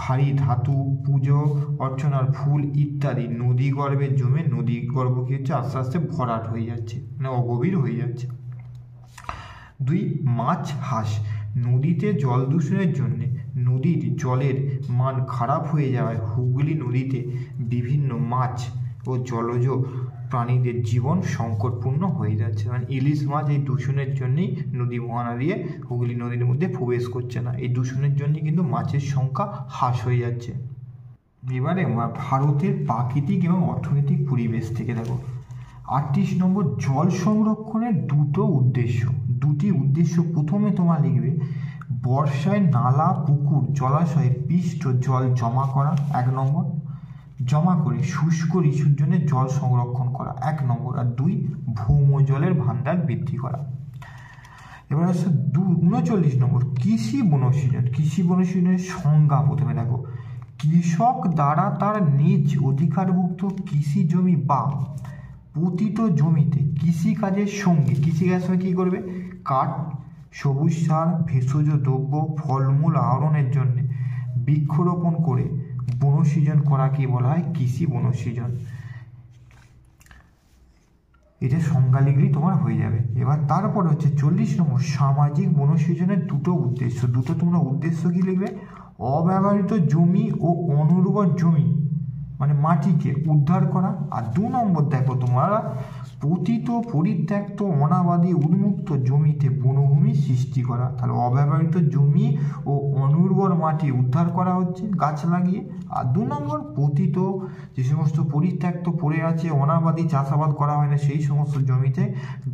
ভারী ধাতু, পুজো অর্চনার ফুল ইত্যাদি নদী গর্ভে জমে নদী গর্ভ কি হচ্ছে আস্তে আস্তে ভরাট হয়ে যাচ্ছে, মানে অগভীর হয়ে যাচ্ছে। 2 মাছ হাঁস। নদীতে জল দূষণের জন্যে নদীর জলের মান খারাপ হয়ে যাওয়ায় হুগলি নদীতে বিভিন্ন মাছ ও জলজ প্রাণীদের জীবন সংকটপূর্ণ হয়ে যাচ্ছে। মানে ইলিশ মাছ এই দূষণের জন্যই নদী মহানদী হুগলি নদীর মধ্যে প্রবেশ করছে না। এই দূষণের জন্য কিন্তু মাছের সংখ্যা হ্রাস হয়ে যাচ্ছে। এবারে ভারতের প্রাকৃতিক এবং অর্থনৈতিক পরিবেশ থেকে দেখো 38 নম্বর জল সংরক্ষণের দুটি উদ্দেশ্য। প্রথমে তোমার লিখবে বর্ষায় নালা, পুকুর, জলাশয়ে পৃষ্ঠ জল জমা করা 1 নম্বর, জমা করে শুষ্ক ঋতুর জন্য জল সংরক্ষণ করা 1 নম্বর, আর 2 ভৌমজলের ভান্ডার বৃদ্ধি করা। এবার হচ্ছে 39 নম্বর কৃষি বনসৃজন। কৃষি বনসৃজনের সংজ্ঞা প্রথমে দেখো, কৃষক দ্বারা তার নিজ অধিকারভুক্ত কৃষি জমি বা পতিত জমিতে কৃষিকাজের সঙ্গে কী করবে? কাঠ, সবুজ সার, ভেষজ দ্রব্য, ফলমূল আহরণের জন্য বৃক্ষরোপণ করে বনসৃজন করাকে বলা হয় কৃষি বনসৃজন। এটা সংজ্ঞা লিখলেই তোমার হয়ে যাবে। এবার তারপরে হচ্ছে 40 নম্বর সামাজিক বনসৃজনের দুটো তোমরা উদ্দেশ্য কি লিখবে? অব্যবহৃত জমি ও অনুর্বর জমি মানে মাটিকে উদ্ধার করা। আর 2 নম্বর দেখো তোমরা পতিত, পরিত্যক্ত, অনাবাদী, উন্মুক্ত জমিতে বনভূমি সৃষ্টি করা। তাহলে অব্যবহৃত জমি ও অনুর্বর মাটি উদ্ধার করা হচ্ছে গাছ লাগিয়ে। আর 2 নম্বর পতিত, যে সমস্ত পরিত্যক্ত পড়ে আছে, অনাবাদী, চাষাবাদ করা হয় না, সেই সমস্ত জমিতে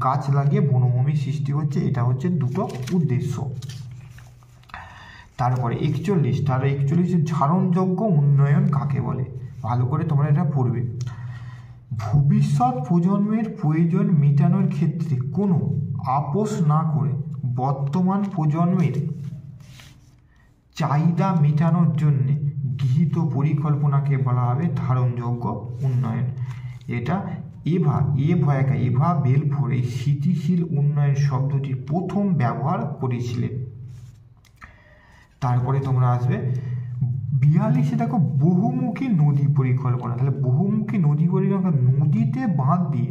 গাছ লাগিয়ে বনভূমি সৃষ্টি হচ্ছে। এটা হচ্ছে দুটো উদ্দেশ্য। তারপরে 41 ধারণযোগ্য উন্নয়ন কাকে বলে? ভালো করে তোমরা এটা পড়বে। ভবিষ্যৎ প্রজন্মের প্রয়োজন মেটানোর ক্ষেত্রে কোনো আপোষ না করে বর্তমান প্রজন্মের চাহিদা মেটানোর জন্য গৃহীত পরিকল্পনাকে বলা হবে ধারণযোগ্য উন্নয়ন। এটা এভা বেলফোর এই স্থিতিশীল উন্নয়ন শব্দটি প্রথম ব্যবহার করেছিলেন। তারপরে তোমরা আসবে 42 দেখো বহুমুখী নদী পরিকল্পনা। তাহলে বহুমুখী নদী পরিকল্পনা, নদীতে বাঁধ দিয়ে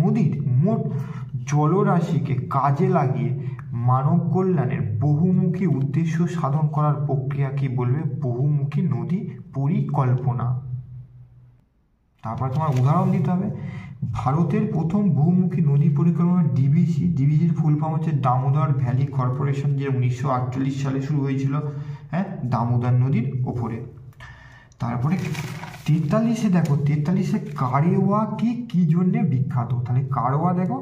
নদীর মোট জলরাশিকে কাজে লাগিয়ে মানব কল্যাণের বহুমুখী উদ্দেশ্য সাধন করার প্রক্রিয়াকে বলবে বহুমুখী নদী পরিকল্পনা। তারপর তোমার উদাহরণ দিতে হবে। ভারতের প্রথম বহুমুখী নদী পরিকল্পনা ডিভিসির ফুল ফর্ম হচ্ছে দামোদর ভ্যালি কর্পোরেশন, যে 1948 সালে শুরু হয়েছিল, হ্যাঁ, দামোদর নদীর ওপরে। তারপরে 43 দেখো, 43 কারেওয়া কি জন্যে বিখ্যাত। তাহলে কারওয়া দেখো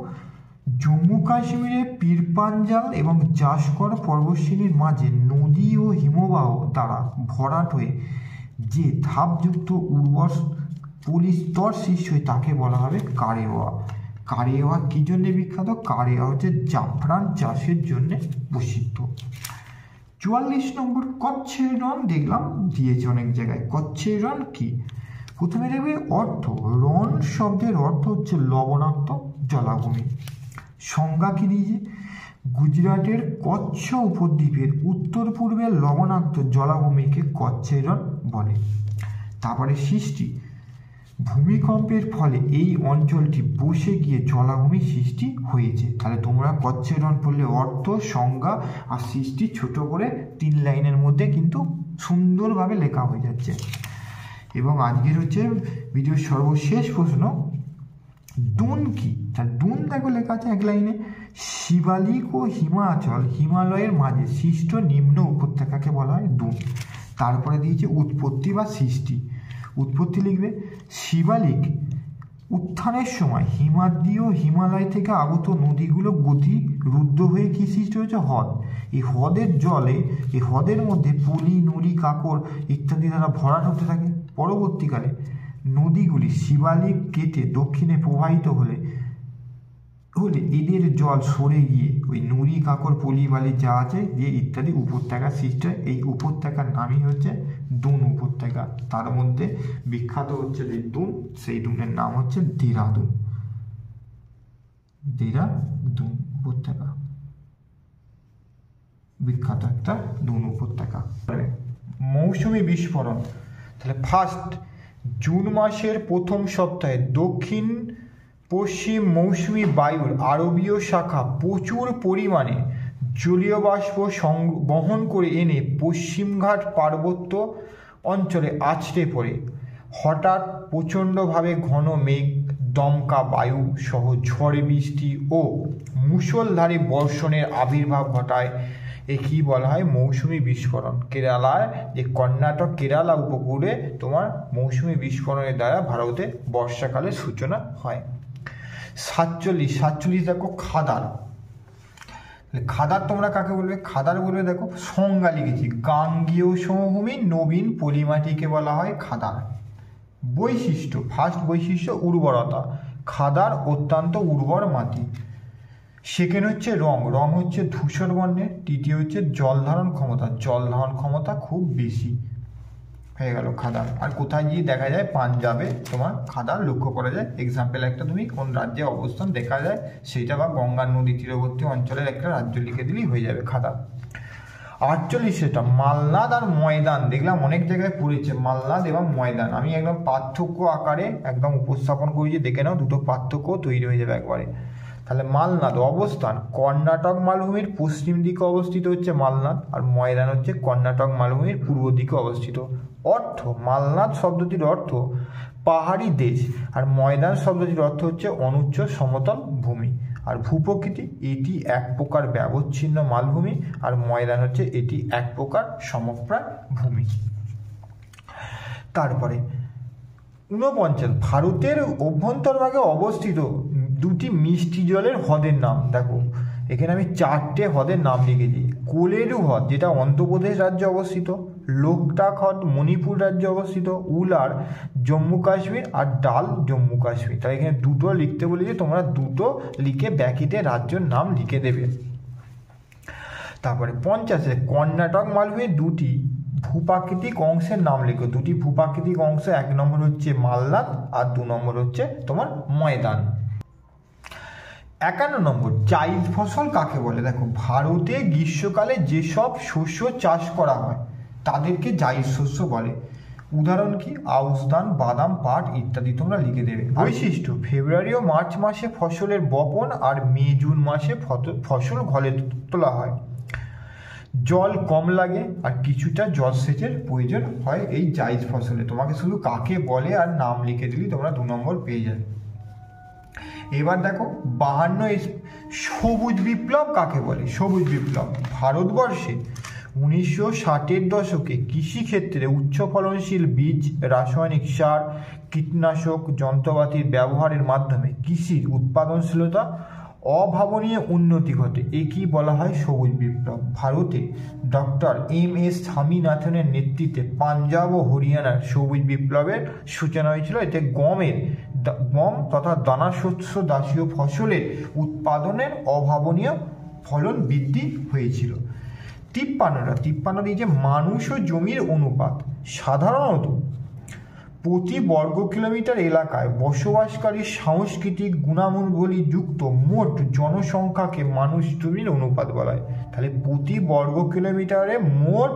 জম্মু কাশ্মীরে পীরপাঞ্জাল এবং জাসকর পর্বতশ্রেণীর মাঝে নদী ও হিমবাহ দ্বারা ভরাট হয়ে যে ধাপযুক্ত উর্বর পলিস্তর সৃষ্টি হয় তাকে বলা হবে কারেওয়া। কারেওয়া কি জন্যে বিখ্যাত? কারেওয়া হচ্ছে জাফরান চাষের জন্য প্রসিদ্ধ। 44 নম্বর কচ্ছের রণ, দেখলাম দিয়েছে অনেক জায়গায়। কচ্ছের রণ কি? প্রথমে দেখবে অর্থ, রণ শব্দের অর্থ হচ্ছে লবণাক্ত জলাভূমি। সংজ্ঞা কি দিয়েছে? গুজরাটের কচ্ছ উপদ্বীপের উত্তর পূর্বের লবণাক্ত জলাভূমিকে কচ্ছের রণ বলে। তারপরে সৃষ্টি, ভূমিকম্পের ফলে এই অঞ্চলটি বসে গিয়ে জলাভূমি সৃষ্টি হয়েছে। তাহলে তোমরা কচ্ছের রণ পড়লে অর্থ, সংজ্ঞা আর সৃষ্টি ছোট করে 3 লাইনের মধ্যে কিন্তু সুন্দরভাবে লেখা হয়ে যাচ্ছে। এবং আজকের হচ্ছে ভিডিওর সর্বশেষ প্রশ্ন, দুন কি? তাহলে দুন দেখো লেখা আছে 1 লাইনে, শিবালিক ও হিমালয়ের মাঝে সৃষ্ট নিম্ন উপত্যকাকে বলা হয় দুন। তারপরে দিয়েছে উৎপত্তি বা সৃষ্টি। উৎপত্তি লিখবে শিবালিক উত্থানের সময় হিমাদ্রি ও হিমালয় থেকে আগত নদীগুলো গতি রুদ্ধ হয়ে কি সৃষ্টি হয়েছে? হ্রদ। এই হ্রদের জলে, এই হ্রদের মধ্যে পলি, নুড়ি, কাকড় ইত্যাদি দ্বারা ভরাট হতে থাকে। পরবর্তীকালে নদীগুলি শিবালিক কেটে দক্ষিণে প্রবাহিত হলে এদের জল সরে গিয়ে ওই নুড়ি, কাকড়, পলি, বালি যা আছে দিয়ে ইত্যাদি উপত্যকা সৃষ্টি হয়। এই উপত্যকার নামই হচ্ছে দুন উপত্যকা। তার মধ্যে বিখ্যাত হচ্ছে যে দুন, সেই দুনের নাম হচ্ছে দেরাদুন। দেরাদুন উপত্যকা বিখ্যাত একটা দুন উপত্যকা। মৌসুমী বিস্ফোরণ, তাহলে ফার্স্ট জুন মাসের প্রথম সপ্তাহে দক্ষিণ পশ্চিম মৌসুমী বায়ুর আরবীয় শাখা প্রচুর পরিমাণে জলীয় বাষ্প বহন করে এনে পশ্চিমঘাট পার্বত্য অঞ্চলে আছড়ে পড়ে। হঠাৎ প্রচণ্ডভাবে ঘন মেঘ, দমকা বায়ু সহ ঝড় বৃষ্টি ও মুষলধারে বর্ষণের আবির্ভাব ঘটায়। কি বলা হয়? মৌসুমী বিস্ফোরণ। কেরালার যে কর্ণাটক কেরালা উপকূলে তোমার মৌসুমী বিস্ফোরণের দ্বারা ভারতে বর্ষাকালের সূচনা হয়। 47 দেখো খাদার। খাদার তোমরা কাকে বলবে? খাদার বলবে, দেখো সংজ্ঞা লিখেছি, গাঙ্গেয় সমভূমির নবীন পলিমাটিকে বলা হয় খাদার। বৈশিষ্ট্য, ফার্স্ট বৈশিষ্ট্য উর্বরতা। খাদার অত্যন্ত উর্বর মাটি। সেকেন্ড হচ্ছে রং হচ্ছে ধূসর বর্ণের। তৃতীয় হচ্ছে জল ধারণ ক্ষমতা খুব বেশি। হয়ে গেল খাদার। আর কোথায় গিয়ে দেখা যায়? পাঞ্জাবে তোমার খাদার লক্ষ্য করা যায়। এক্সাম্পল একটা তুমি কোন রাজ্যে অবস্থান দেখা যায় সেইটা, বা গঙ্গা নদী তীরবর্তী অঞ্চলের একটা রাজ্য লিখে দিলেই হয়ে যাবে খাদার। 48 মালনাদ আর ময়দান, দেখলাম অনেক জায়গায় পড়েছে মালনাদ এবং ময়দান। আমি একদম পার্থক্য আকারে একদম উপস্থাপন করেছি, দেখে নাও, দুটো পার্থক্য তৈরি হয়ে যাবে একবারে। তাহলে মালনাদ অবস্থান কর্ণাটক মালভূমির পশ্চিম দিকে অবস্থিত হচ্ছে মালনাদ, আর ময়দান হচ্ছে কর্ণাটক মালভূমির পূর্ব দিকে অবস্থিত। অর্থ, মালনাদ শব্দটির অর্থ পাহাড়ি দেশ, আর ময়দান শব্দটির অর্থ হচ্ছে অনুচ্চ সমতল ভূমি। আর ভূপ্রকৃতি, এটি এক প্রকার ব্যবচ্ছিন্ন মালভূমি, আর ময়দান হচ্ছে এটি এক প্রকার সমপ্রায় ভূমি। তারপরে 49 ভারতের অভ্যন্তরভাগে অবস্থিত দুটি মিষ্টি জলের হ্রদের নাম। দেখো এখানে আমি 4টে হ্রদের নাম লিখেছি। কোলেরু হ্রদ যেটা অন্ধ্রপ্রদেশ রাজ্যে অবস্থিত, লোকটাক হ্রদ মণিপুর রাজ্যে অবস্থিত, উলার জম্মু কাশ্মীর, আর ডাল জম্মু কাশ্মীর। তাই এখানে দুটো লিখতে বলেছি, তোমরা দুটো লিখে ব্যাকিতে রাজ্যের নাম লিখে দেবে। তারপরে 50 কর্ণাটক মালভূমির দুটি ভূপ্রাকৃতিক অংশের নাম লেখো। দুটি ভূপ্রাকৃতিক অংশ, 1 নম্বর হচ্ছে মালনাদ আর 2 নম্বর হচ্ছে তোমার ময়দান। 51 জাইদ ফসল কাকে বলে? দেখো ভারতে গ্রীষ্মকালে যেসব শস্য চাষ করা হয় তাদেরকে জায়িদ শস্য বলে। উদাহরণ কি? আউশ ধান, বাদাম, পাট ইত্যাদি তোমরা লিখে দেবে। বৈশিষ্ট্য: ফেব্রুয়ারি ও মার্চ মাসে ফসলের বপন আর মে জুন মাসে ফসল ঘরে তোলা হয়। জল কম লাগে আর কিছুটা জলসেচের প্রয়োজন হয় এই জায়িদ ফসলে। তোমাকে শুধু কাকে বলে আর নাম লিখে দিলেই তোমরা 2 নম্বর পেয়ে যাবে। এবার দেখো 52 সবুজ বিপ্লব কাকে বলে? সবুজ বিপ্লব ভারতবর্ষে 1960-এর দশকে কৃষিক্ষেত্রে উচ্চ ফলনশীল বীজ, রাসায়নিক সার, কীটনাশক যন্ত্রপাতির ব্যবহারের মাধ্যমে কৃষির উৎপাদনশীলতা অভাবনীয় উন্নতি ঘটে। একেই বলা হয় সবুজ বিপ্লব। ভারতে ডক্টর এম.এস. স্বামীনাথনের নেতৃত্বে পাঞ্জাব ও হরিয়ানার সবুজ বিপ্লবের সূচনা হয়েছিল। এতে গম তথা দানাশস্য জাতীয় ফসলের উৎপাদনের অভাবনীয় ফলন বৃদ্ধি হয়েছিল। 53 যে মানুষ ও জমির অনুপাত। সাধারণত প্রতি বর্গ কিলোমিটার এলাকায় বসবাসকারী সাংস্কৃতিক গুণাবলী যুক্ত মোট জনসংখ্যাকে মানুষ জমির অনুপাত বলা হয়। তাহলে প্রতি বর্গ কিলোমিটারে মোট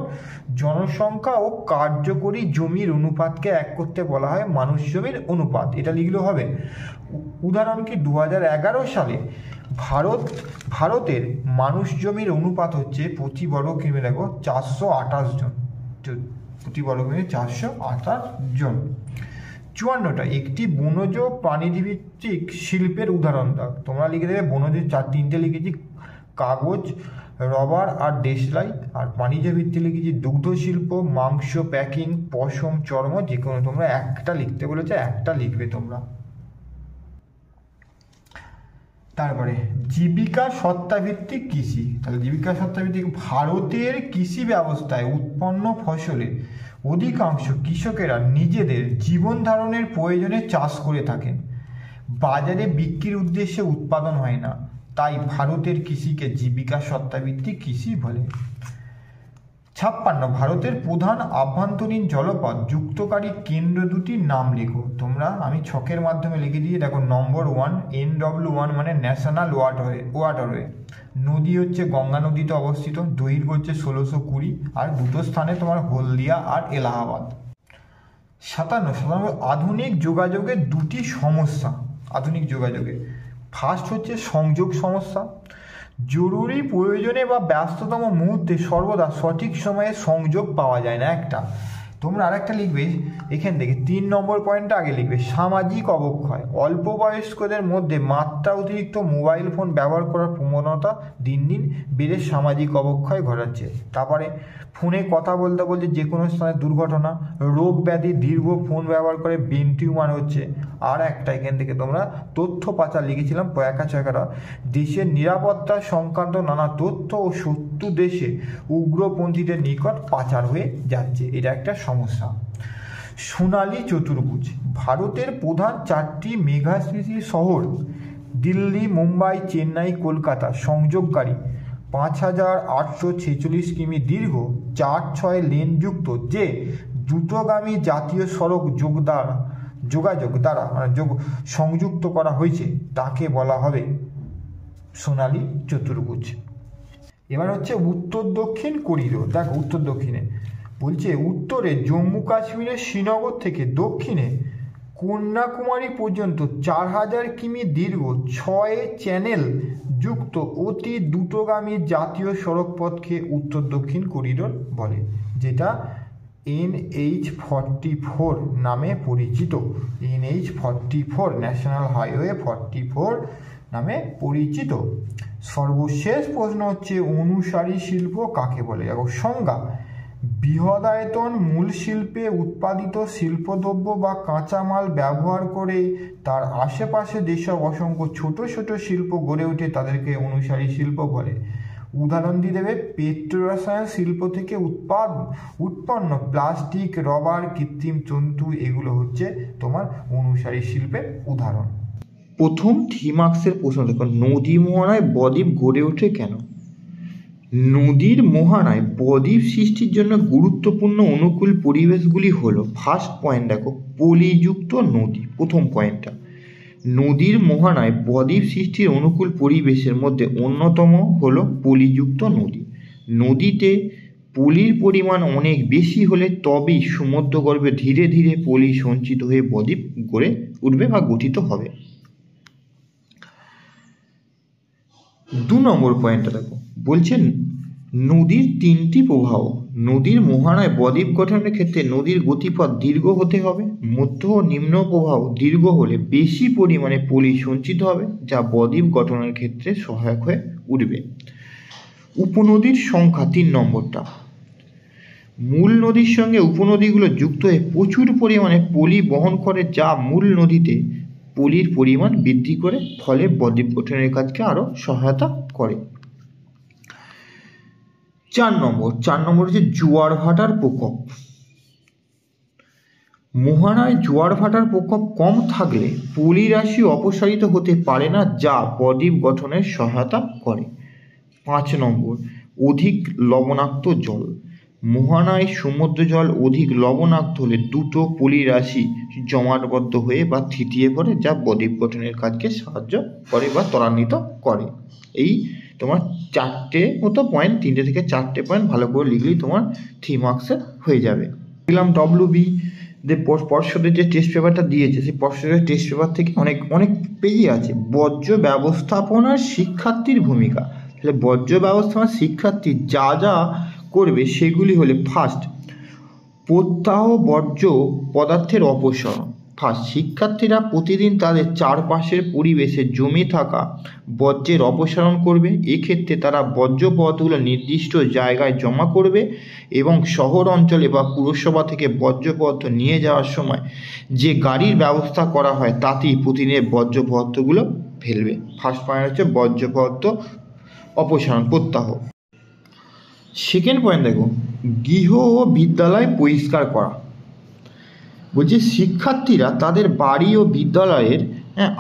জনসংখ্যা ও কার্যকরী জমির অনুপাতকে এক করতে বলা হয় মানুষ জমির অনুপাত। এটা লিখলেও হবে। উদাহরণ কি? 2011 সালে ভারতের মানুষ জমির অনুপাত হচ্ছে প্রতি বর্গ কিলোমিটার দেখো 428 জন, প্রতি বর্গ কিলোমিটার 428 জন। 54 একটি বনজ প্রাণীভিত্তিক শিল্পের উদাহরণ দাও। তোমরা লিখে দেবে বনজ 3টে লিখেছি, কাগজ, রবার আর দেশলাই। আর বাণিজ্য ভিত্তি লিখেছি দুগ্ধ শিল্প, মাংস প্যাকিং, পশম, চর্ম। যে কোনো তোমরা একটা লিখতে বলেছে, একটা লিখবে তোমরা। তারপরে জীবিকা সত্তাভিত্তিক কৃষি। তাহলে জীবিকা সত্তাভিত্তিক ভারতের কৃষি ব্যবস্থায় উৎপন্ন ফসলের অধিকাংশ কৃষকেরা নিজেদের জীবন ধারণের প্রয়োজনে চাষ করে থাকেন। বাজারে বিক্রির উদ্দেশ্যে উৎপাদন হয় না, তাই ভারতের কৃষিকে জীবিকা সত্তাভিত্তিক কৃষি বলে। 56 ভারতের প্রধান আভ্যন্তরীণ জলপথ যুক্তকারী কেন্দ্র দুটির নাম লেখো। তোমরা আমি ছকের মাধ্যমে লিখে দিয়ে দেখো। নম্বর 1 NW1 মানে ন্যাশনাল ওয়াটারওয়ে। নদী হচ্ছে গঙ্গা নদীতে অবস্থিত, দৈর্ঘ্য হচ্ছে 1620 আর দুটো স্থানে তোমার হলদিয়া আর এলাহাবাদ। 57 আধুনিক যোগাযোগের দুটি সমস্যা। আধুনিক যোগাযোগে ফার্স্ট হচ্ছে সংযোগ সমস্যা। জরুরি প্রয়োজনে বা ব্যস্ততম মুহূর্তে সর্বদা সঠিক সময়ে সংযোগ পাওয়া যায় না একটা। তোমরা আরেকটা লিখবে এখান থেকে 3 নম্বর পয়েন্টটা আগে লিখবে। সামাজিক অবক্ষয়, অল্প বয়স্কদের মধ্যে মাত্রা অতিরিক্ত মোবাইল ফোন ব্যবহার করার প্রবণতা দিন দিন বেড়ে সামাজিক অবক্ষয় ঘটাচ্ছে। তারপরে ফোনে কথা বলতে বলতে যে কোনো স্থানে দুর্ঘটনা, রোগ ব্যাধি, দীর্ঘ ফোন ব্যবহার করে ব্রেন টিউমার হচ্ছে। আর একটা এখান থেকে তোমরা তথ্য পাচার লিখেছিলাম একা দেশের নিরাপত্তা সংক্রান্ত নানা তথ্য ও শত্রু দেশে উগ্রপন্থীদের নিকট পাচার হয়ে যাচ্ছে। এটা একটা সমস্যা। সোনালী চতুর্ভুজ ভারতের প্রধান 4টি মেগা সিটি শহর দিল্লি, মুম্বাই, চেন্নাই, কলকাতা সংযোগকারী 5846 কিমি দীর্ঘ 4-6 লেনযুক্ত যে দ্রুতগামী জাতীয় সড়ক যোগাযোগ দ্বারা সংযুক্ত করা হয়েছে তাকে বলা হবে সোনালী চতুর্ভুজ। এবার হচ্ছে উত্তর দক্ষিণ করিডোর। দেখো উত্তর দক্ষিণে বলছে উত্তরে জম্মু কাশ্মীরের শ্রীনগর থেকে দক্ষিণে কন্যাকুমারী পর্যন্ত 4000 কিমি দীর্ঘ 6 চ্যানেল যুক্ত অতি দ্রুতগামী জাতীয় সড়কপথকে উত্তর দক্ষিণ করিডোর বলে, যেটা NH44 নামে পরিচিত। NH44 ন্যাশনাল হাইওয়ে 44 নামে পরিচিত। সর্বশেষ প্রশ্ন হচ্ছে অনুসারী শিল্প কাকে বলে? দেখো সংজ্ঞা: বৃহদায়তন মূল শিল্পে উৎপাদিত শিল্পদ্রব্য বা কাঁচামাল ব্যবহার করে তার আশেপাশে যেসব অসংখ্য ছোট ছোট শিল্প গড়ে ওঠে তাদেরকে অনুসারী শিল্প বলে। উদাহরণ দিয়ে দেবে পেট্রোরসায়ন শিল্প থেকে উৎপন্ন প্লাস্টিক, রবার, কৃত্রিম তন্তু, এগুলো হচ্ছে তোমার অনুসারী শিল্পের উদাহরণ। প্রথম 3 মার্কসের প্রশ্ন দেখো, নদী মোহনায় বদ্বীপ গড়ে ওঠে কেন? নদীর মোহনায় বদ্বীপ সৃষ্টির জন্য গুরুত্বপূর্ণ অনুকূল পরিবেশগুলি হলো, ফার্স্ট পয়েন্ট দেখো পলিযুক্ত নদী। প্রথম পয়েন্টটা, নদীর মোহনায় বদ্বীপ সৃষ্টির অনুকূল পরিবেশের মধ্যে অন্যতম হলো পলিযুক্ত নদী। নদীতে পলির পরিমাণ অনেক বেশি হলে তবেই সমুদ্রগর্ভে ধীরে ধীরে পলি সঞ্চিত হয়ে বদ্বীপ গড়ে উঠবে বা গঠিত হবে। 2 নম্বর পয়েন্টটা দেখো, বলছেন নদীর 3টি প্রবাহ। নদীর মোহনায় বদ্বীপ গঠনের ক্ষেত্রে নদীর গতিপথ দীর্ঘ হতে হবে। মধ্য ও নিম্ন প্রবাহ দীর্ঘ হলে বেশি পরিমাণে পলি সঞ্চিত হবে, যা বদ্বীপ গঠনের ক্ষেত্রে সহায়ক হয়ে উঠবে। উপনদীর সংখ্যা 3 নম্বরটা, মূল নদীর সঙ্গে উপনদীগুলো যুক্ত হয়ে প্রচুর পরিমাণে পলি বহন করে, যা মূল নদীতে পলির পরিমাণ বৃদ্ধি করে, ফলে বদ্বীপ গঠনের কাজকে আরও সহায়তা করে। 4 নম্বর হচ্ছে জোয়ার ভাটার প্রকোপ। মোহনায় জোয়ার ভাটার প্রকোপ কম থাকলে পলি রাশি অপসারিত হতে পারে না, যা বদ্বীপ গঠনের সহায়তা করে। 5 নম্বর, অধিক লবণাক্ত জল। মোহনায় সমুদ্র জল অধিক লবণাক্ত হলে দুটো পলি রাশি জমাটবদ্ধ হয়ে বা থিতিয়ে পড়ে, যা বদ্বীপ গঠনের কাজকে সাহায্য করে বা ত্বরান্বিত করে। এই তোমার 4টে মতো পয়েন্ট, 3টে থেকে 4টে পয়েন্ট ভালো করে লিখলেই তোমার 3 মার্কসের হয়ে যাবে। দেখলাম ডব্লিউবি যে পর্ষদের যে টেস্ট পেপারটা দিয়েছে, সেই পর্ষদের টেস্ট পেপার থেকে অনেক পেজই আছে। বর্জ্য ব্যবস্থাপনার শিক্ষার্থীর ভূমিকা। তাহলে বর্জ্য ব্যবস্থাপনার শিক্ষার্থী যা যা করবে সেগুলি হলে, ফার্স্ট, প্রত্যাহ বর্জ্য পদার্থের অপসারণ। ফার্স্ট, শিক্ষার্থীরা প্রতিদিন তাদের চারপাশের পরিবেশে জমে থাকা বর্জ্যের অপসারণ করবে। এক্ষেত্রে তারা বর্জ্য পদার্থগুলো নির্দিষ্ট জায়গায় জমা করবে এবং শহর অঞ্চলে বা পুরসভা থেকে বর্জ্য পদার্থ নিয়ে যাওয়ার সময় যে গাড়ির ব্যবস্থা করা হয় তাতেই প্রতিদিনের বর্জ্য পদার্থগুলো ফেলবে। ফার্স্ট পয়েন্ট হচ্ছে বর্জ্য পদার্থ অপসারণ, প্রত্যাহ। সেকেন্ড পয়েন্ট দেখো, গৃহ ও বিদ্যালয় পরিষ্কার করা। বলছে শিক্ষার্থীরা তাদের বাড়ি ও বিদ্যালয়ের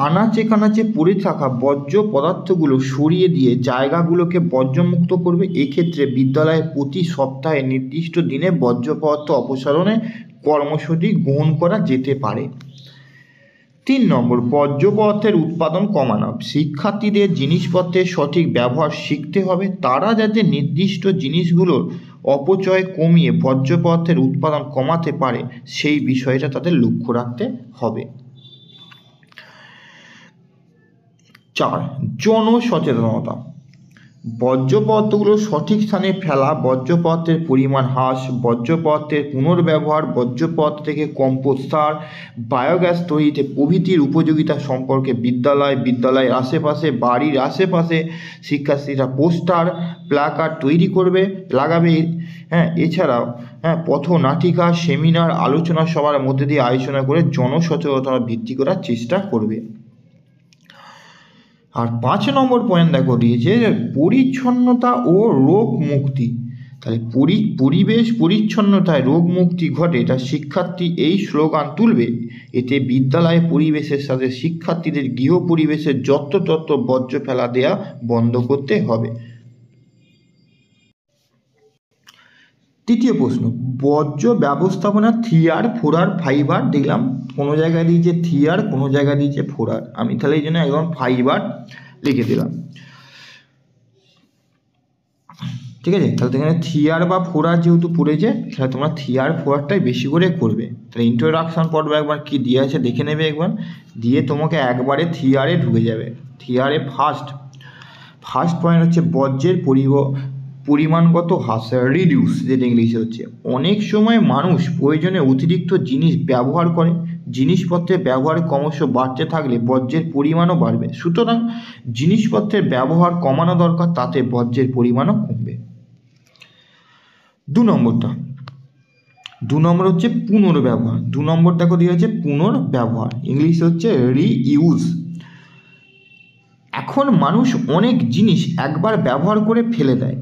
আনাচে কানাচে পড়ে থাকা বর্জ্য পদার্থগুলো সরিয়ে দিয়ে জায়গাগুলোকে বর্জ্যমুক্ত করবে। এক্ষেত্রে বিদ্যালয়ে প্রতি সপ্তাহে নির্দিষ্ট দিনে বর্জ্য পদার্থ অপসারণে কর্মসূচি গ্রহণ করা যেতে পারে। 3 নম্বর, বর্জ্য পদার্থের উৎপাদন কমানো। শিক্ষার্থীদের জিনিসপত্রের সঠিক ব্যবহার শিখতে হবে। তারা যাতে নির্দিষ্ট জিনিসগুলোর অপচয় কমিয়ে বর্জ্য পদার্থের উৎপাদন কমাতে পারে সেই বিষয়টা তাদের লক্ষ্য রাখতে হবে। 4, জনসচেতনতা। বর্জ্য পদার্থগুলো সঠিক স্থানে ফেলা, বর্জ্য পদার্থের পরিমাণ হ্রাস, বর্জ্য পদার্থের পুনর্ব্যবহার, বর্জ্য পদার্থ থেকে কম্পোস্ট সার, বায়োগ্যাস তৈরিতে প্রভৃতির উপযোগিতা সম্পর্কে বিদ্যালয়ের আশেপাশে, বাড়ির আশেপাশে শিক্ষার্থীরা পোস্টার, প্ল্যাকার্ড তৈরি লাগাবে। এছাড়াও পথনাটিকা, সেমিনার, আলোচনা সভার মধ্যে দিয়ে আলোচনা করে জনসচেতনতা বৃদ্ধি করার চেষ্টা করবে। আর 5 নম্বর পয়েন্ট দেখো দিয়েছে পরিচ্ছন্নতা ও রোগ মুক্তি। তাহলে পরিবেশ পরিচ্ছন্নতায় রোগ মুক্তি ঘটে, এটা শিক্ষার্থী এই স্লোগান তুলবে। এতে বিদ্যালয় পরিবেশের সাথে শিক্ষার্থীদের গৃহ পরিবেশের যত্র বর্জ্য ফেলা দেয়া বন্ধ করতে হবে। তৃতীয় প্রশ্ন, বর্জ্য ব্যবস্থাপনা 3R 4R 5R। দেখলাম কোনো জায়গায় দিয়েছে 3R, কোনো জায়গায় দিয়েছে 4R। আমি তাহলে এই জন্য একদম 5R লিখে দিলাম। ঠিক আছে, তাহলে এখানে 3R বা 4R যেহেতু পড়েছে, তাহলে তোমরা 3R 4Rটাই বেশি করে করবে। তাহলে ইন্ট্রোডাকশন পর্ব একবার কি দেওয়া আছে দেখে নেবে একবার, দিয়ে তোমাকে একবারে 3R-এ ঢুকে যাবে। 3R-এ ফার্স্ট পয়েন্ট হচ্ছে বর্জ্যের পরিমাণগত হ্রাস, রিডিউস, যেটা ইংলিশে হচ্ছে। অনেক সময় মানুষ প্রয়োজনে অতিরিক্ত জিনিস ব্যবহার করে। জিনিসপত্রের ব্যবহার ক্রমশ বাড়তে থাকলে বর্জ্যের পরিমাণও বাড়বে। সুতরাং জিনিসপত্রের ব্যবহার কমানো দরকার, তাতে বর্জ্যের পরিমাণও কমবে। 2 নম্বর হচ্ছে পুনর্ব্যবহার। 2 নম্বর দেখো দিয়ে হচ্ছে পুনর্ব্যবহার, ইংলিশে হচ্ছে রিইউজ। এখন মানুষ অনেক জিনিস একবার ব্যবহার করে ফেলে দেয়,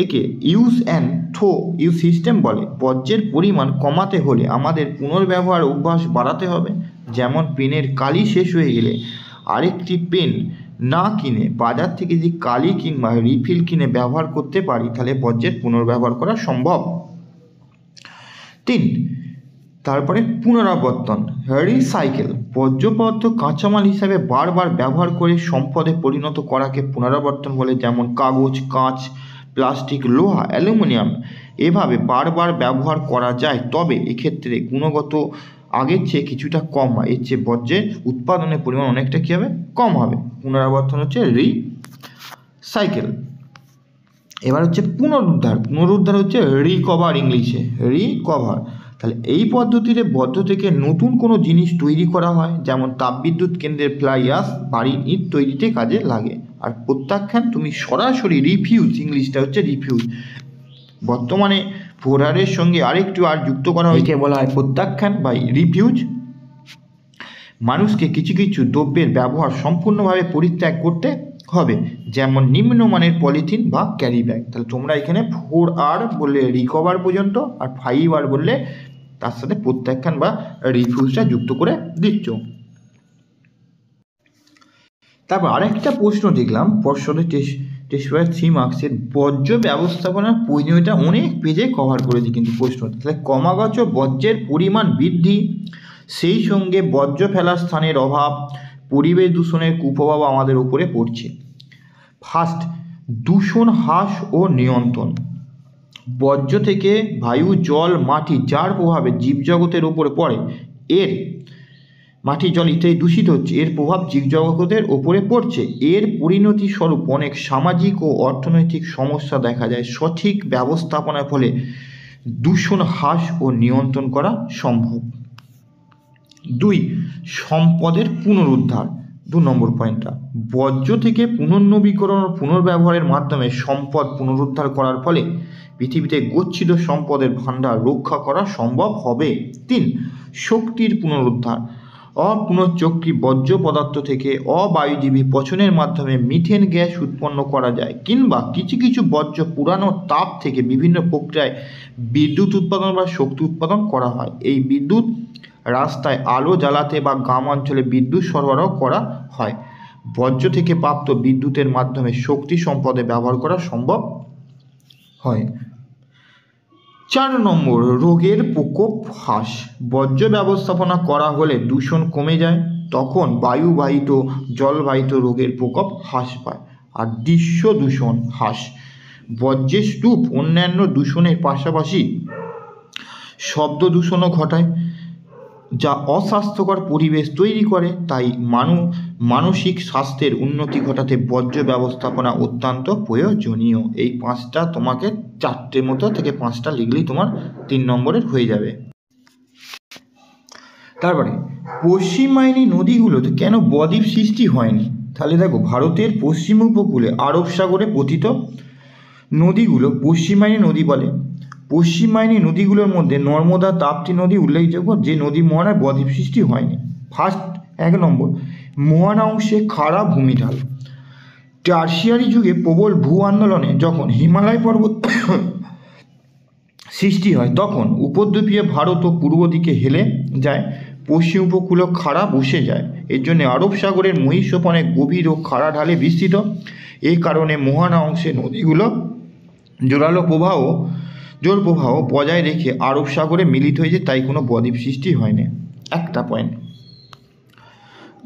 একে use and throw use system বলে। বর্জ্যের পরিমাণ কমাতে হলে আমাদের পুনর্ব্যবহার অভ্যাস বাড়াতে হবে। যেমন পেনের কালি শেষ হয়ে গেলে আরেকটি পেন না কিনে বাজার থেকে যে কালি কিংবা রিফিল কিনে ব্যবহার করতে পারি, তাহলে বর্জ্যের পুনর্ব্যবহার করা সম্ভব। 3, তারপরে পুনরাবর্তন, রিসাইকেল। বর্জ্য পদার্থ কাঁচামাল হিসাবে বারবার ব্যবহার করে সম্পদে পরিণত করাকে পুনরাবর্তন বলে। যেমন কাগজ, কাঁচ, প্লাস্টিক, লোহা, অ্যালুমিনিয়াম এভাবে বারবার ব্যবহার করা যায়, তবে এক্ষেত্রে গুণগত আগের চেয়ে কিছুটা কম হয়। এর চেয়ে বর্জ্যের উৎপাদনের পরিমাণ অনেকটা কী হবে, কম হবে। পুনরাবর্তন হচ্ছে রিসাইকেল। এবার হচ্ছে পুনরুদ্ধার। পুনরুদ্ধার হচ্ছে রিকভার, ইংলিশে রিকভার। তাহলে এই পদ্ধতিতে বর্জ্য থেকে নতুন কোনো জিনিস তৈরি করা হয়, যেমন তাপবিদ্যুৎ কেন্দ্রের ফ্লাই অ্যাশ বাড়ির ইট তৈরিতে কাজে লাগে। আর প্রত্যাখ্যান তুমি সরাসরি রিফিউজ, ইংলিশটা হচ্ছে রিফিউজ। বর্তমানে ফোরারের সঙ্গে আরেকটু আর যুক্ত করা হয়েছে, বলা হয় প্রত্যাখ্যান বা রিফিউজ। মানুষকে কিছু কিছু দ্রব্যের ব্যবহার সম্পূর্ণভাবে পরিত্যাগ করতে হবে, যেমন নিম্নমানের পলিথিন বা ক্যারি ব্যাগ। তাহলে তোমরা এখানে 4R বললে রিকভার পর্যন্ত, আর 5R বললে তার সাথে প্রত্যাখ্যান বা রিফিউজটা যুক্ত করে দিচ্ছ। তারপর আরেকটা প্রশ্ন দেখলাম পর্ষদের টেস্ট 3 মার্কসের, বর্জ্য ব্যবস্থাপনার প্রয়োজনীয়তা অনেক পেজে কভার করেছে কিন্তু প্রশ্ন। তাহলে ক্রমাগত বর্জ্যের পরিমাণ বৃদ্ধি, সেই সঙ্গে বর্জ্য ফেলার স্থানের অভাব, পরিবেশ দূষণের কুপ্রভাব আমাদের উপরে পড়ছে। ফার্স্ট, দূষণ হ্রাস ও নিয়ন্ত্রণ। বর্জ্য থেকে বায়ু, জল, মাটি যার প্রভাবে জীবজগতের উপরে পড়ে, এর মাটি, জল ইত্যাদি দূষিত হচ্ছে, এর প্রভাব জীবজগতের ওপরে পড়ছে। এর পরিণতি স্বরূপ অনেক সামাজিক ও অর্থনৈতিক সমস্যা দেখা যায়। সঠিক ব্যবস্থাপনার ফলে দূষণ হ্রাস ও নিয়ন্ত্রণ করা সম্ভব। 2, সম্পদের পুনরুদ্ধার। 2 নম্বর পয়েন্টটা, বর্জ্য থেকে পুনর্নবীকরণ ও পুনর্ব্যবহারের মাধ্যমে সম্পদ পুনরুদ্ধার করার ফলে পৃথিবীতে গচ্ছিত সম্পদের ভাণ্ডার রক্ষা করা সম্ভব হবে। 3, শক্তির পুনরুদ্ধার। অপুনঃচক্রী বর্জ্য পদার্থ থেকে অবায়ুজীবী পচনের মাধ্যমে মিথেন গ্যাস উৎপন্ন করা যায়, কিংবা কিছু কিছু বর্জ্য পুরানো তাপ থেকে বিভিন্ন প্রক্রিয়ায় বিদ্যুৎ উৎপাদন বা শক্তি উৎপাদন করা হয়। এই বিদ্যুৎ রাস্তায় আলো জ্বালাতে বা গ্রাম অঞ্চলে বিদ্যুৎ সরবরাহ করা হয়। বর্জ্য থেকে প্রাপ্ত বিদ্যুতের মাধ্যমে শক্তি সম্পদে ব্যবহার করা সম্ভব হয়। 4 নম্বর, রোগের প্রকোপ হ্রাস। বর্জ্য ব্যবস্থাপনা করা হলে দূষণ কমে যায়, তখন বায়ুবাহিত, জলবাহিত রোগের প্রকোপ হ্রাস পায়। আর দৃশ্য দূষণ হ্রাস, বর্জ্যের স্তূপ অন্যান্য দূষণের পাশাপাশি শব্দ দূষণও ঘটায়, যা অস্বাস্থ্যকর পরিবেশ তৈরি করে। তাই মানসিক স্বাস্থ্যের উন্নতি ঘটাতে বর্জ্য ব্যবস্থাপনা অত্যন্ত প্রয়োজনীয়। এই 5টা তোমাকে 4টে মতো থেকে 5টা লিখলেই তোমার 3 নম্বরের হয়ে যাবে। তারপরে পশ্চিমবাহিনী নদীগুলোতে কেন বদ্বীপ সৃষ্টি হয়নি? তাহলে দেখো, ভারতের পশ্চিম উপকূলে আরব সাগরে পতিত নদীগুলো পশ্চিমবাহিনী নদী বলে। পশ্চিমবাহিনী নদীগুলোর মধ্যে নর্মদা, তাপ্তি নদী উল্লেখযোগ্য, যে নদী মোহনায় বদ্বীপ সৃষ্টি হয়নি। ফার্স্ট, 1 নম্বর, মোহনা অংশে খাড়া ভূমিঢাল। টারশিয়ারি যুগে প্রবল ভূ আন্দোলনে যখন হিমালয় পর্বত সৃষ্টি হয়, তখন উপদ্বীপীয় ভারত ও পূর্ব দিকে হেলে যায়, পশ্চিম উপকূলে খাড়া বসে যায়। এর জন্য আরব সাগরের মহিষোপনে গভীর ও খাড়া ঢালে বিস্তৃত। এই কারণে মোহনা অংশে নদীগুলো জোর প্রবাহ বজায় রেখে আরব সাগরে মিলিত হয়েছে, তাই কোনো বদ্বীপ সৃষ্টি হয়নি। একটা পয়েন্ট।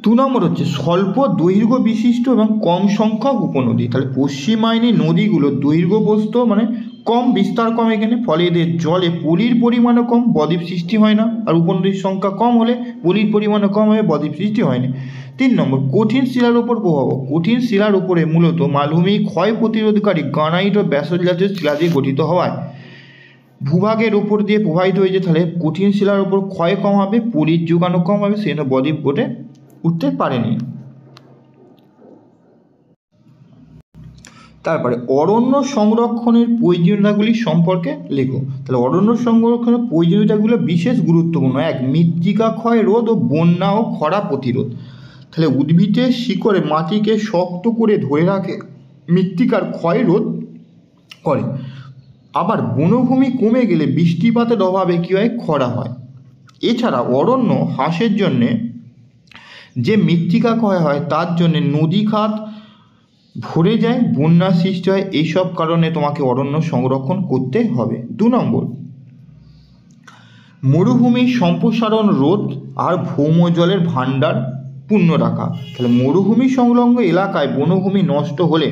2 নম্বর হচ্ছে স্বল্প দৈর্ঘ্য বিশিষ্ট এবং কম সংখ্যক উপনদী। তাহলে পশ্চিমবাহিনী নদীগুলো দৈর্ঘ্যপ্রস্থ মানে কম, বিস্তার কম এখানে, ফলে এদের জলে পলির পরিমাণও কম, বদ্বীপ সৃষ্টি হয় না। আর উপনদীর সংখ্যা কম হলে পলির পরিমাণও কম হয়ে বদ্বীপ সৃষ্টি হয়নি। 3 নম্বর, কঠিন শিলার উপর প্রভাব। কঠিন শিলার উপরে মূলত মালভূমি ক্ষয় প্রতিরোধকারী গ্রানাইট ও ব্যাসল্ট জাতীয় শিলা দিয়ে গঠিত হওয়ায় ভূভাগের উপর দিয়ে প্রবাহিত হয়েছে। তাহলে কঠিন শিলার উপর ক্ষয় কম হবে, পলির যোগানও কম হবে, সেজন্য বদ্বীপ গড়ে উঠতে পারেনি। তারপরে অরণ্য সংরক্ষণের প্রয়োজনীয়তাগুলি সম্পর্কে লেখো। তাহলে অরণ্য সংরক্ষণের প্রয়োজনীয়তাগুলো বিশেষ গুরুত্বপূর্ণ। 1, মৃত্তিকা ক্ষয় রোধ ও বন্যা ও খরা প্রতিরোধ। তাহলে উদ্ভিদের শিকড়ে মাটিকে শক্ত করে ধরে রাখে, মৃত্তিকার ক্ষয় রোধ করে। আবার বনভূমি কমে গেলে বৃষ্টিপাতের অভাবে কী হয়, খরা হয়। এছাড়া অরণ্য হ্রাসের জন্যে যে মৃত্তিকা ক্ষয় হয়, তার জন্যে নদী খাত ভরে যায়, বন্যা সৃষ্টি হয়। এইসব কারণে তোমাকে অরণ্য সংরক্ষণ করতে হবে। 2 নম্বর, মরুভূমির সম্প্রসারণ রোধ আর ভৌম জলের ভাণ্ডার পূর্ণ রাখা। তাহলে মরুভূমি সংলগ্ন এলাকায় বনভূমি নষ্ট হলে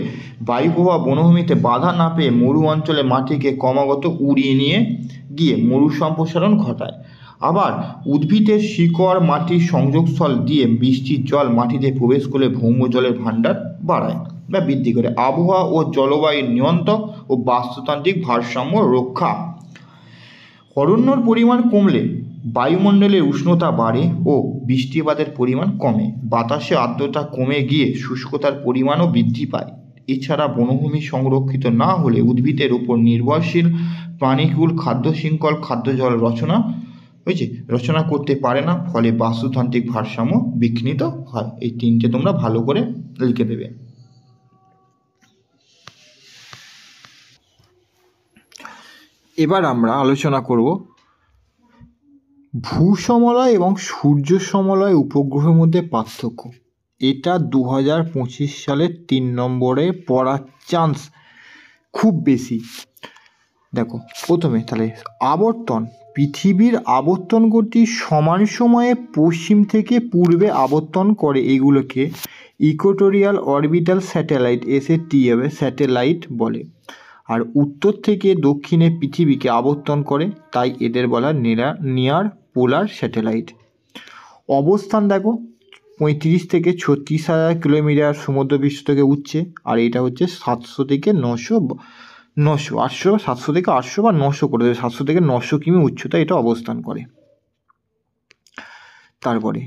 বায়ুপ্রবাহ বনভূমিতে বাধা না পেয়ে মরু অঞ্চলে মাটিকে ক্রমাগত উড়িয়ে নিয়ে গিয়ে মরু সম্প্রসারণ ঘটায়। আবার উদ্ভিদের শিকড় মাটির সংযোগস্থল দিয়ে বৃষ্টির জল মাটিতে প্রবেশ করলে ভৌম জলের ভাণ্ডার বাড়ায় বা বৃদ্ধি করে। আবহাওয়া ও জলবায়ুর নিয়ন্ত্রণ ও বাস্তুতান্ত্রিক ভারসাম্য রক্ষা। অরণ্যর পরিমাণ কমলে বায়ুমণ্ডলের উষ্ণতা বাড়ে ও বৃষ্টিপাতের পরিমাণ কমে, বাতাসে আর্দ্রতা কমে গিয়ে শুষ্কতার পরিমাণও বৃদ্ধি পায়। এছাড়া বনভূমি সংরক্ষিত না হলে উদ্ভিদের উপর নির্ভরশীল প্রাণীকুল খাদ্য শৃঙ্খল খাদ্য জল রচনা করতে পারে না, ফলে বাস্তুতান্ত্রিক ভারসাম্য বিঘ্নিত হয়। এই তিনটে তোমরা ভালো করে লিখে দেবে। এবার আমরা আলোচনা করব ভূসমলয় এবং সূর্য সমলয় উপগ্রহের মধ্যে পার্থক্য। এটা 2025 সালের 3 নম্বরে পড়ার চান্স খুব বেশি। দেখো প্রথমে তাহলে আবর্তন, পৃথিবীর আবর্তন গতি সমান সময়ে পশ্চিম থেকে পূর্বে আবর্তন করে, এগুলোকে Equatorial orbital satellite SATM satellite বলে। আর উত্তর থেকে দক্ষিণে পৃথিবীকে আবর্তন করে, তাই এদের বলা নিয়ার পোলার স্যাটেলাইট। অবস্থান দেখো 35 থেকে 36,000 কিলোমিটার সমুদ্রপৃষ্ঠ থেকে উঠছে, আর এটা হচ্ছে 700 থেকে 900 700 থেকে 800 বা 900 করে দেবে, 700 থেকে 900 কিমি উচ্চতা এটা অবস্থান করে। তারপরে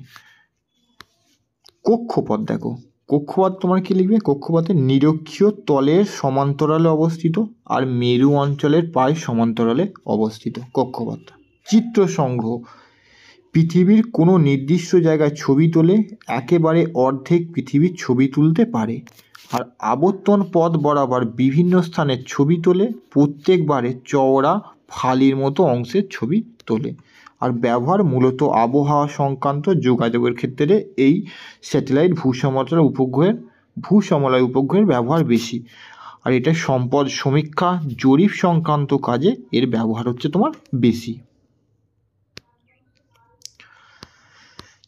কক্ষপথ দেখো, কক্ষপথ তোমার কি লিখবে? কক্ষপথে নিরক্ষীয় তলের সমান্তরালে অবস্থিত আর মেরু অঞ্চলের প্রায় সমান্তরালে অবস্থিত কক্ষপথ। চিত্র সংগ্রহ, পৃথিবীর কোনো নির্দিষ্ট জায়গায় ছবি তোলে একেবারে অর্ধেক পৃথিবীর ছবি তুলতে পারে। আর আবর্তন পথ বরাবর বিভিন্ন স্থানের ছবি তোলে, প্রত্যেকবারে চওড়া ফালির মতো অংশের ছবি তোলে। আর ব্যবহার মূলত আবহাওয়া সংক্রান্ত যোগাযোগের ক্ষেত্রে এই স্যাটেলাইট ভূসমলয় উপগ্রহের ব্যবহার বেশি। আর এটা সম্পদ সমীক্ষা জরিপ সংক্রান্ত কাজে এর ব্যবহার হচ্ছে তোমার বেশি।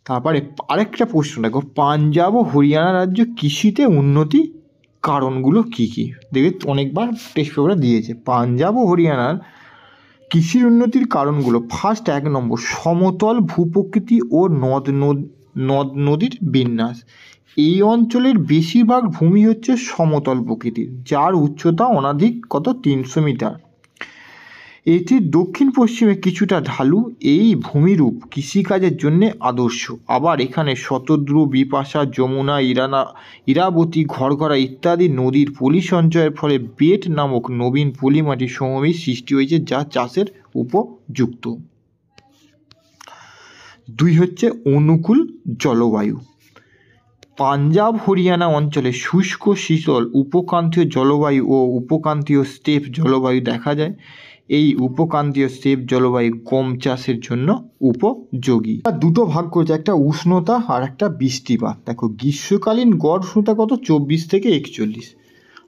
তারপরে আরেকটা প্রশ্ন দেখো, পাঞ্জাব ও হরিয়ানা রাজ্য কৃষিতে উন্নতি কারণগুলো কি কি? দেখবে অনেকবার টেস্ট পেপারে দিয়েছে। পাঞ্জাব ও হরিয়ানার কৃষির উন্নতির কারণগুলো, ফার্স্ট 1 নম্বর সমতল ভূপ্রকৃতি ও নদ নদীর বিন্যাস। এই অঞ্চলের বেশিরভাগ ভূমি হচ্ছে সমতল প্রকৃতির, যার উচ্চতা অনধিক 300 মিটার। এটির দক্ষিণ পশ্চিমে কিছুটা ঢালু। এই ভূমিরূপ কৃষিকাজের জন্য আদর্শ। আবার এখানে শতদ্রু, বিপাশা, যমুনা, ইরাবতী, ঘরঘরা ইত্যাদি নদীর পলি সঞ্চয়ের ফলে বেট নামক নবীন পলিমাটির সমভূমির সৃষ্টি হয়েছে, যা চাষের উপযুক্ত। 2 হচ্ছে অনুকূল জলবায়ু। পাঞ্জাব হরিয়ানা অঞ্চলে শুষ্ক শীতল উপক্রান্তীয় জলবায়ু ও উপক্রান্তীয় স্টেপ জলবায়ু দেখা যায়। এই উপক্রান্তীয় স্টেপ জলবায়ু গম চাষের জন্য উপযোগী। দুটো ভাগ করেছে, একটা উষ্ণতা আর একটা বৃষ্টিপাত। দেখো গ্রীষ্মকালীন গড় উষ্ণতা 24 থেকে 41,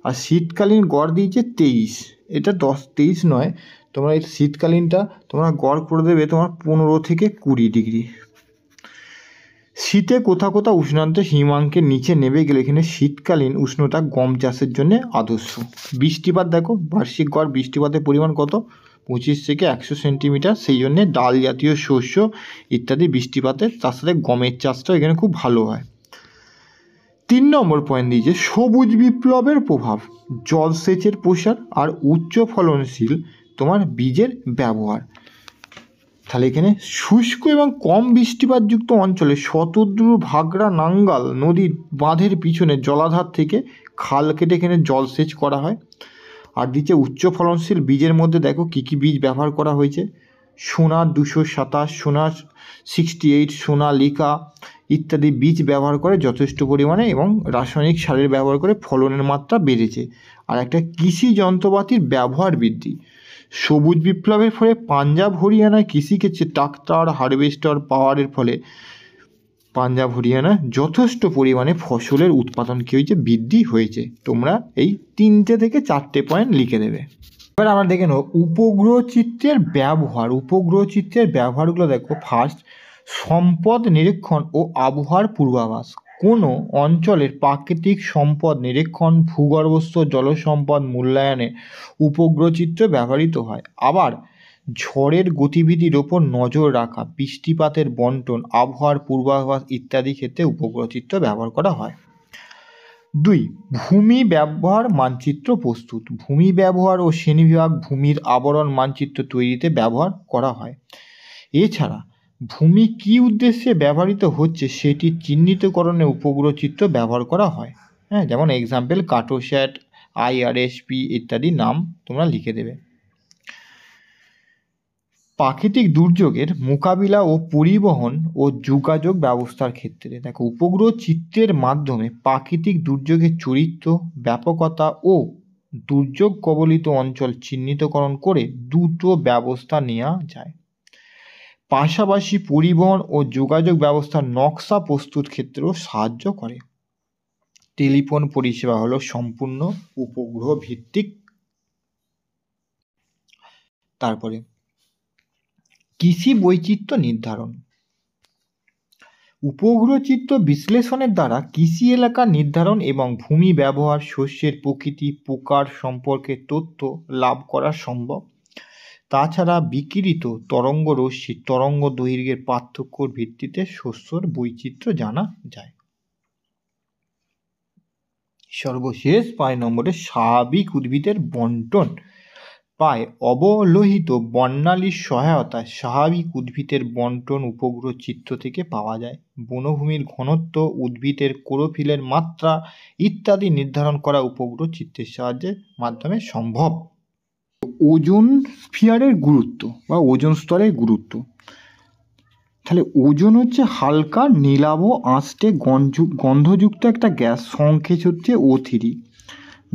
আর শীতকালীন গড় দিয়েছে 23। এটা 23 নয়, তোমরা এই শীতকালীনটা তোমরা গড় করে দেবে তোমার 15 থেকে 20 ডিগ্রি। শীতে কোথাও কোথাও উষ্ণান্ত হিমাঙ্কের নিচে নেমে গেলে এখানে শীতকালীন উষ্ণতা গম চাষের জন্য আদর্শ। বৃষ্টিপাত দেখো, বার্ষিক গড় বৃষ্টিপাতের পরিমাণ 25 থেকে 100 সেন্টিমিটার। সেই জন্যে ডাল জাতীয় শস্য ইত্যাদি বৃষ্টিপাতের, তার সাথে গমের চাষটাও এখানে খুব ভালো হয়। 3 নম্বর পয়েন্ট দিয়েছে সবুজ বিপ্লবের প্রভাব, জলসেচের প্রসার আর উচ্চ ফলনশীল তোমার বীজের ব্যবহার। তাহলে এখানে শুষ্ক এবং কম বৃষ্টিপাতযুক্ত অঞ্চলে শতদ্রু, ভাগড়া, নাঙ্গাল নদীর বাঁধের পিছনে জলাধার থেকে খাল কেটে এখানে জলসেচ করা হয়। আর দিচ্ছে উচ্চ ফলনশীল বীজের মধ্যে দেখো কী কী বীজ ব্যবহার করা হয়েছে। সোনা 227, সোনা 68, সোনালিকা ইত্যাদি বীজ ব্যবহার করে যথেষ্ট পরিমাণে, এবং রাসায়নিক সারের ব্যবহার করে ফলনের মাত্রা বেড়েছে। আর একটা কৃষি যন্ত্রপাতির ব্যবহার বৃদ্ধি। সবুজ বিপ্লবের ফলে পাঞ্জাব হরিয়ানায় কৃষিক্ষেত্রে ট্রাক্টর, হারভেস্টার পাওয়ারের ফলে পাঞ্জাব হরিয়ানা যথেষ্ট পরিমাণে ফসলের উৎপাদন কী হয়েছে, বৃদ্ধি হয়েছে। তোমরা এই 3 থেকে 4 পয়েন্ট লিখে দেবে। এবার আমরা দেখে নেব উপগ্রহ চিত্রের ব্যবহার। উপগ্রহ চিত্রের ব্যবহারগুলো দেখো, ফার্স্ট সম্পদ নিরীক্ষণ ও আবহাওয়ার পূর্বাভাস। কোনো অঞ্চলের প্রাকৃতিক সম্পদ নিরীক্ষণ, ভূগর্ভস্থ জলসম্পদ মূল্যায়নে উপগ্রহ চিত্র ব্যবহৃত হয়। আবার ঝড়ের গতিবিধির ওপর নজর রাখা, বৃষ্টিপাতের বন্টন, আবহাওয়ার পূর্বাভাস ইত্যাদি ক্ষেত্রে উপগ্রহ চিত্র ব্যবহার করা হয়। 2. ভূমি ব্যবহার মানচিত্র প্রস্তুত। ভূমি ব্যবহার ও শ্রেণীবিভাগ ভূমির আবরণ মানচিত্র তৈরিতে ব্যবহার করা হয়। এছাড়া ভূমি কী উদ্দেশ্যে ব্যবহৃত হচ্ছে সেটি চিহ্নিতকরণে উপগ্রহ চিত্র ব্যবহার করা হয়। হ্যাঁ, যেমন এক্সাম্পল কার্টোস্যাট, IRSP ইত্যাদি নাম তোমরা লিখে দেবে। প্রাকৃতিক দুর্যোগের মোকাবিলা ও পরিবহন ও যোগাযোগ ব্যবস্থার ক্ষেত্রে দেখো, উপগ্রহ চিত্রের মাধ্যমে প্রাকৃতিক দুর্যোগের চরিত্র, ব্যাপকতা ও দুর্যোগ কবলিত অঞ্চল চিহ্নিতকরণ করে দ্রুত ব্যবস্থা নেওয়া যায়। পাশাপাশি পরিবহন ও যোগাযোগ ব্যবস্থার নকশা প্রস্তুত ক্ষেত্রেও সাহায্য করে। টেলিফোন পরিষেবা হলো সম্পূর্ণ উপগ্রহ ভিত্তিক। তারপরে কৃষি বৈচিত্র্য নির্ধারণ। উপগ্রহ চিত্র বিশ্লেষণের দ্বারা কৃষি এলাকা নির্ধারণ এবং ভূমি ব্যবহার, শস্যের প্রকৃতি, প্রকার সম্পর্কে তথ্য লাভ করা সম্ভব। তাছাড়া বিকিরিত তরঙ্গ রশ্মি তরঙ্গ দৈর্ঘ্যের পার্থক্যর ভিত্তিতে শস্যর বৈচিত্র্য জানা যায়। সর্বশেষ 5 নম্বরে স্বাভাবিক উদ্ভিদের বন্টন। প্রায় অবলোহিত বর্ণালীর সহায়তায় স্বাভাবিক উদ্ভিদের বন্টন উপগ্রহ চিত্র থেকে পাওয়া যায়। বনভূমির ঘনত্ব, উদ্ভিদের ক্লোরোফিলের মাত্রা ইত্যাদি নির্ধারণ করা উপগ্রহ চিত্রের সাহায্যের মাধ্যমে সম্ভব। ওজোন স্ফিয়ারের গুরুত্ব বা ওজোন স্তরের গুরুত্ব। তাহলে ওজোন হচ্ছে হালকা নীলাভ আঁশটে গন্ধযুক্ত একটা গ্যাস, সংকেত হচ্ছে O3।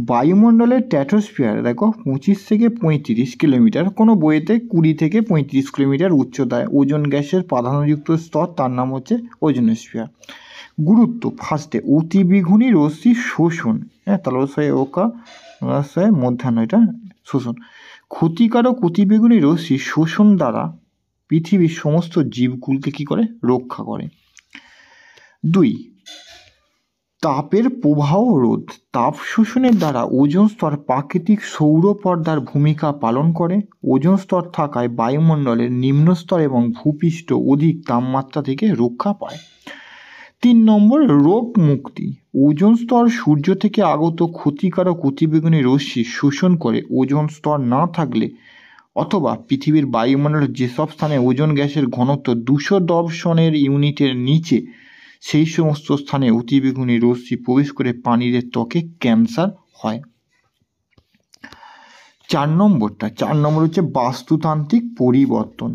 বায়ুমণ্ডলের স্ট্র্যাটোস্ফিয়ার দেখো 25 থেকে 35 কিলোমিটার, কোনো বইয়েতে 20 থেকে 35 কিলোমিটার উচ্চতায় ওজোন গ্যাসের প্রাধান্যযুক্ত স্তর, তার নাম হচ্ছে ওজোনোস্ফিয়ার। গুরুত্ব, ফার্স্টে অতিবেগুনি রশ্মি শোষণ, হ্যাঁ তালবস্যয় ওকা মধ্যাহ্ন, এটা শোষণ। ক্ষতিকারক অতিবেগুনি রশ্মি শোষণ দ্বারা পৃথিবীর সমস্ত জীবকুলকে কী করে, রক্ষা করে। 2. তাপের প্রবাহ রোধ। তাপ শোষণের দ্বারা ওজোন স্তর প্রাকৃতিক সৌর পর্দার ভূমিকা পালন করে। ওজোন স্তর থাকায় বায়ুমণ্ডলের নিম্ন স্তর এবং ভূপৃষ্ঠ অধিক তাপমাত্রা থেকে রক্ষা পায়। 3 নম্বর রোগ মুক্তি। ওজোন স্তর সূর্য থেকে আগত ক্ষতিকারক অতিবেগুনি রশ্মি শোষণ করে। ওজোন স্তর না থাকলে অথবা পৃথিবীর বায়ুমণ্ডলের যেসব স্থানে ওজোন গ্যাসের ঘনত্ব 210 ইউনিটের নিচে, সেই সমস্ত স্থানে অতিবেগুনি রশ্মি প্রবেশ করে প্রাণীর ত্বকে ক্যান্সার হয়। 4 নম্বর হচ্ছে বাস্তুতান্ত্রিক পরিবর্তন।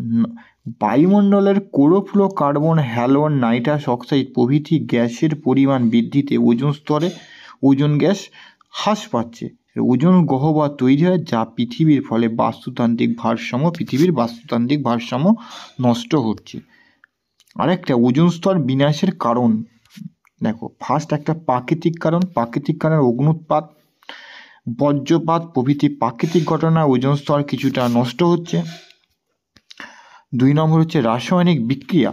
বায়ুমণ্ডলের chlorofluoro carbon, halon, nitrous oxide প্রভৃতি গ্যাসের পরিমাণ বৃদ্ধিতে ওজোন স্তরে ওজোন গ্যাস হ্রাস পাচ্ছে। ওজোন গহ্বর তৈরি হয়, যা পৃথিবীর ফলে পৃথিবীর বাস্তুতান্ত্রিক ভারসাম্য নষ্ট হচ্ছে। আরেকটা ওজোন স্তর বিনাশের কারণ দেখো, ফার্স্ট একটা প্রাকৃতিক কারণ অগ্নুৎপাত, বজ্রপাত প্রভৃতি প্রাকৃতিক ঘটনা ওজোন স্তর কিছুটা নষ্ট হচ্ছে। 2 নম্বর হচ্ছে রাসায়নিক বিক্রিয়া।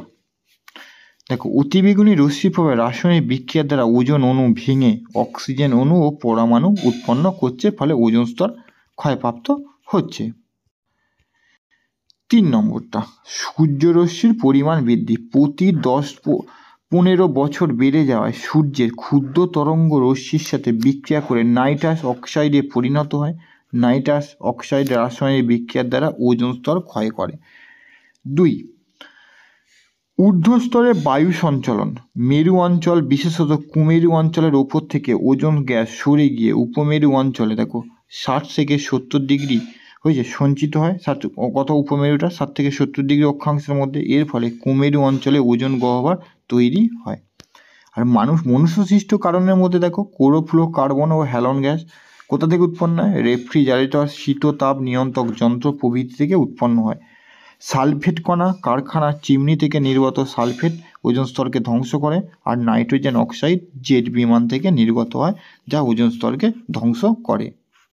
দেখো, অতিবেগুনি রশ্মির প্রভাবে রাসায়নিক বিক্রিয়ার দ্বারা ওজোন অণু ভেঙে অক্সিজেন অণু ও পরমাণু উৎপন্ন করছে, ফলে ওজোন স্তর ক্ষয়প্রাপ্ত হচ্ছে। 3 নম্বরটা সূর্যরশ্মির পরিমাণ বৃদ্ধি। প্রতি 10-15 বছর বেড়ে যাওয়ায় সূর্যের ক্ষুদ্র তরঙ্গ রশ্মির সাথে বিক্রিয়া করে নাইট্রাস অক্সাইডে পরিণত হয়। নাইট্রাস অক্সাইড রাসায়নিক বিক্রিয়ার দ্বারা ওজোন স্তর ক্ষয় করে। 2. ঊর্ধ্বস্তরে বায়ু সঞ্চালন। মেরু অঞ্চল, বিশেষত কুমেরু অঞ্চলের ওপর থেকে ওজোন গ্যাস সরে গিয়ে উপমেরু অঞ্চলে দেখো 60 থেকে 70 ডিগ্রি হয়েছে সঞ্চিত হয়। কত উপমেরুটা 60 থেকে 70 ডিগ্রি অক্ষাংশের মধ্যে। এর ফলে কুমেরু অঞ্চলে ওজোন গহ্বর তৈরি হয়। আর মনুষ্য সৃষ্ট কারণের মধ্যে দেখো ক্লোরোফ্লোরো কার্বন ও হ্যালোন গ্যাস কোথা থেকে উৎপন্ন হয়? রেফ্রিজারেটর, শীততাপ নিয়ন্ত্রক যন্ত্র প্রভৃতি থেকে উৎপন্ন হয়। সালফেট কণা, কারখানার চিমনি থেকে নির্গত সালফেট ওজোন স্তরকে ধ্বংস করে। আর নাইট্রোজেন অক্সাইড জেট বিমান থেকে নির্গত হয়, যা ওজোন স্তরকে ধ্বংস করে।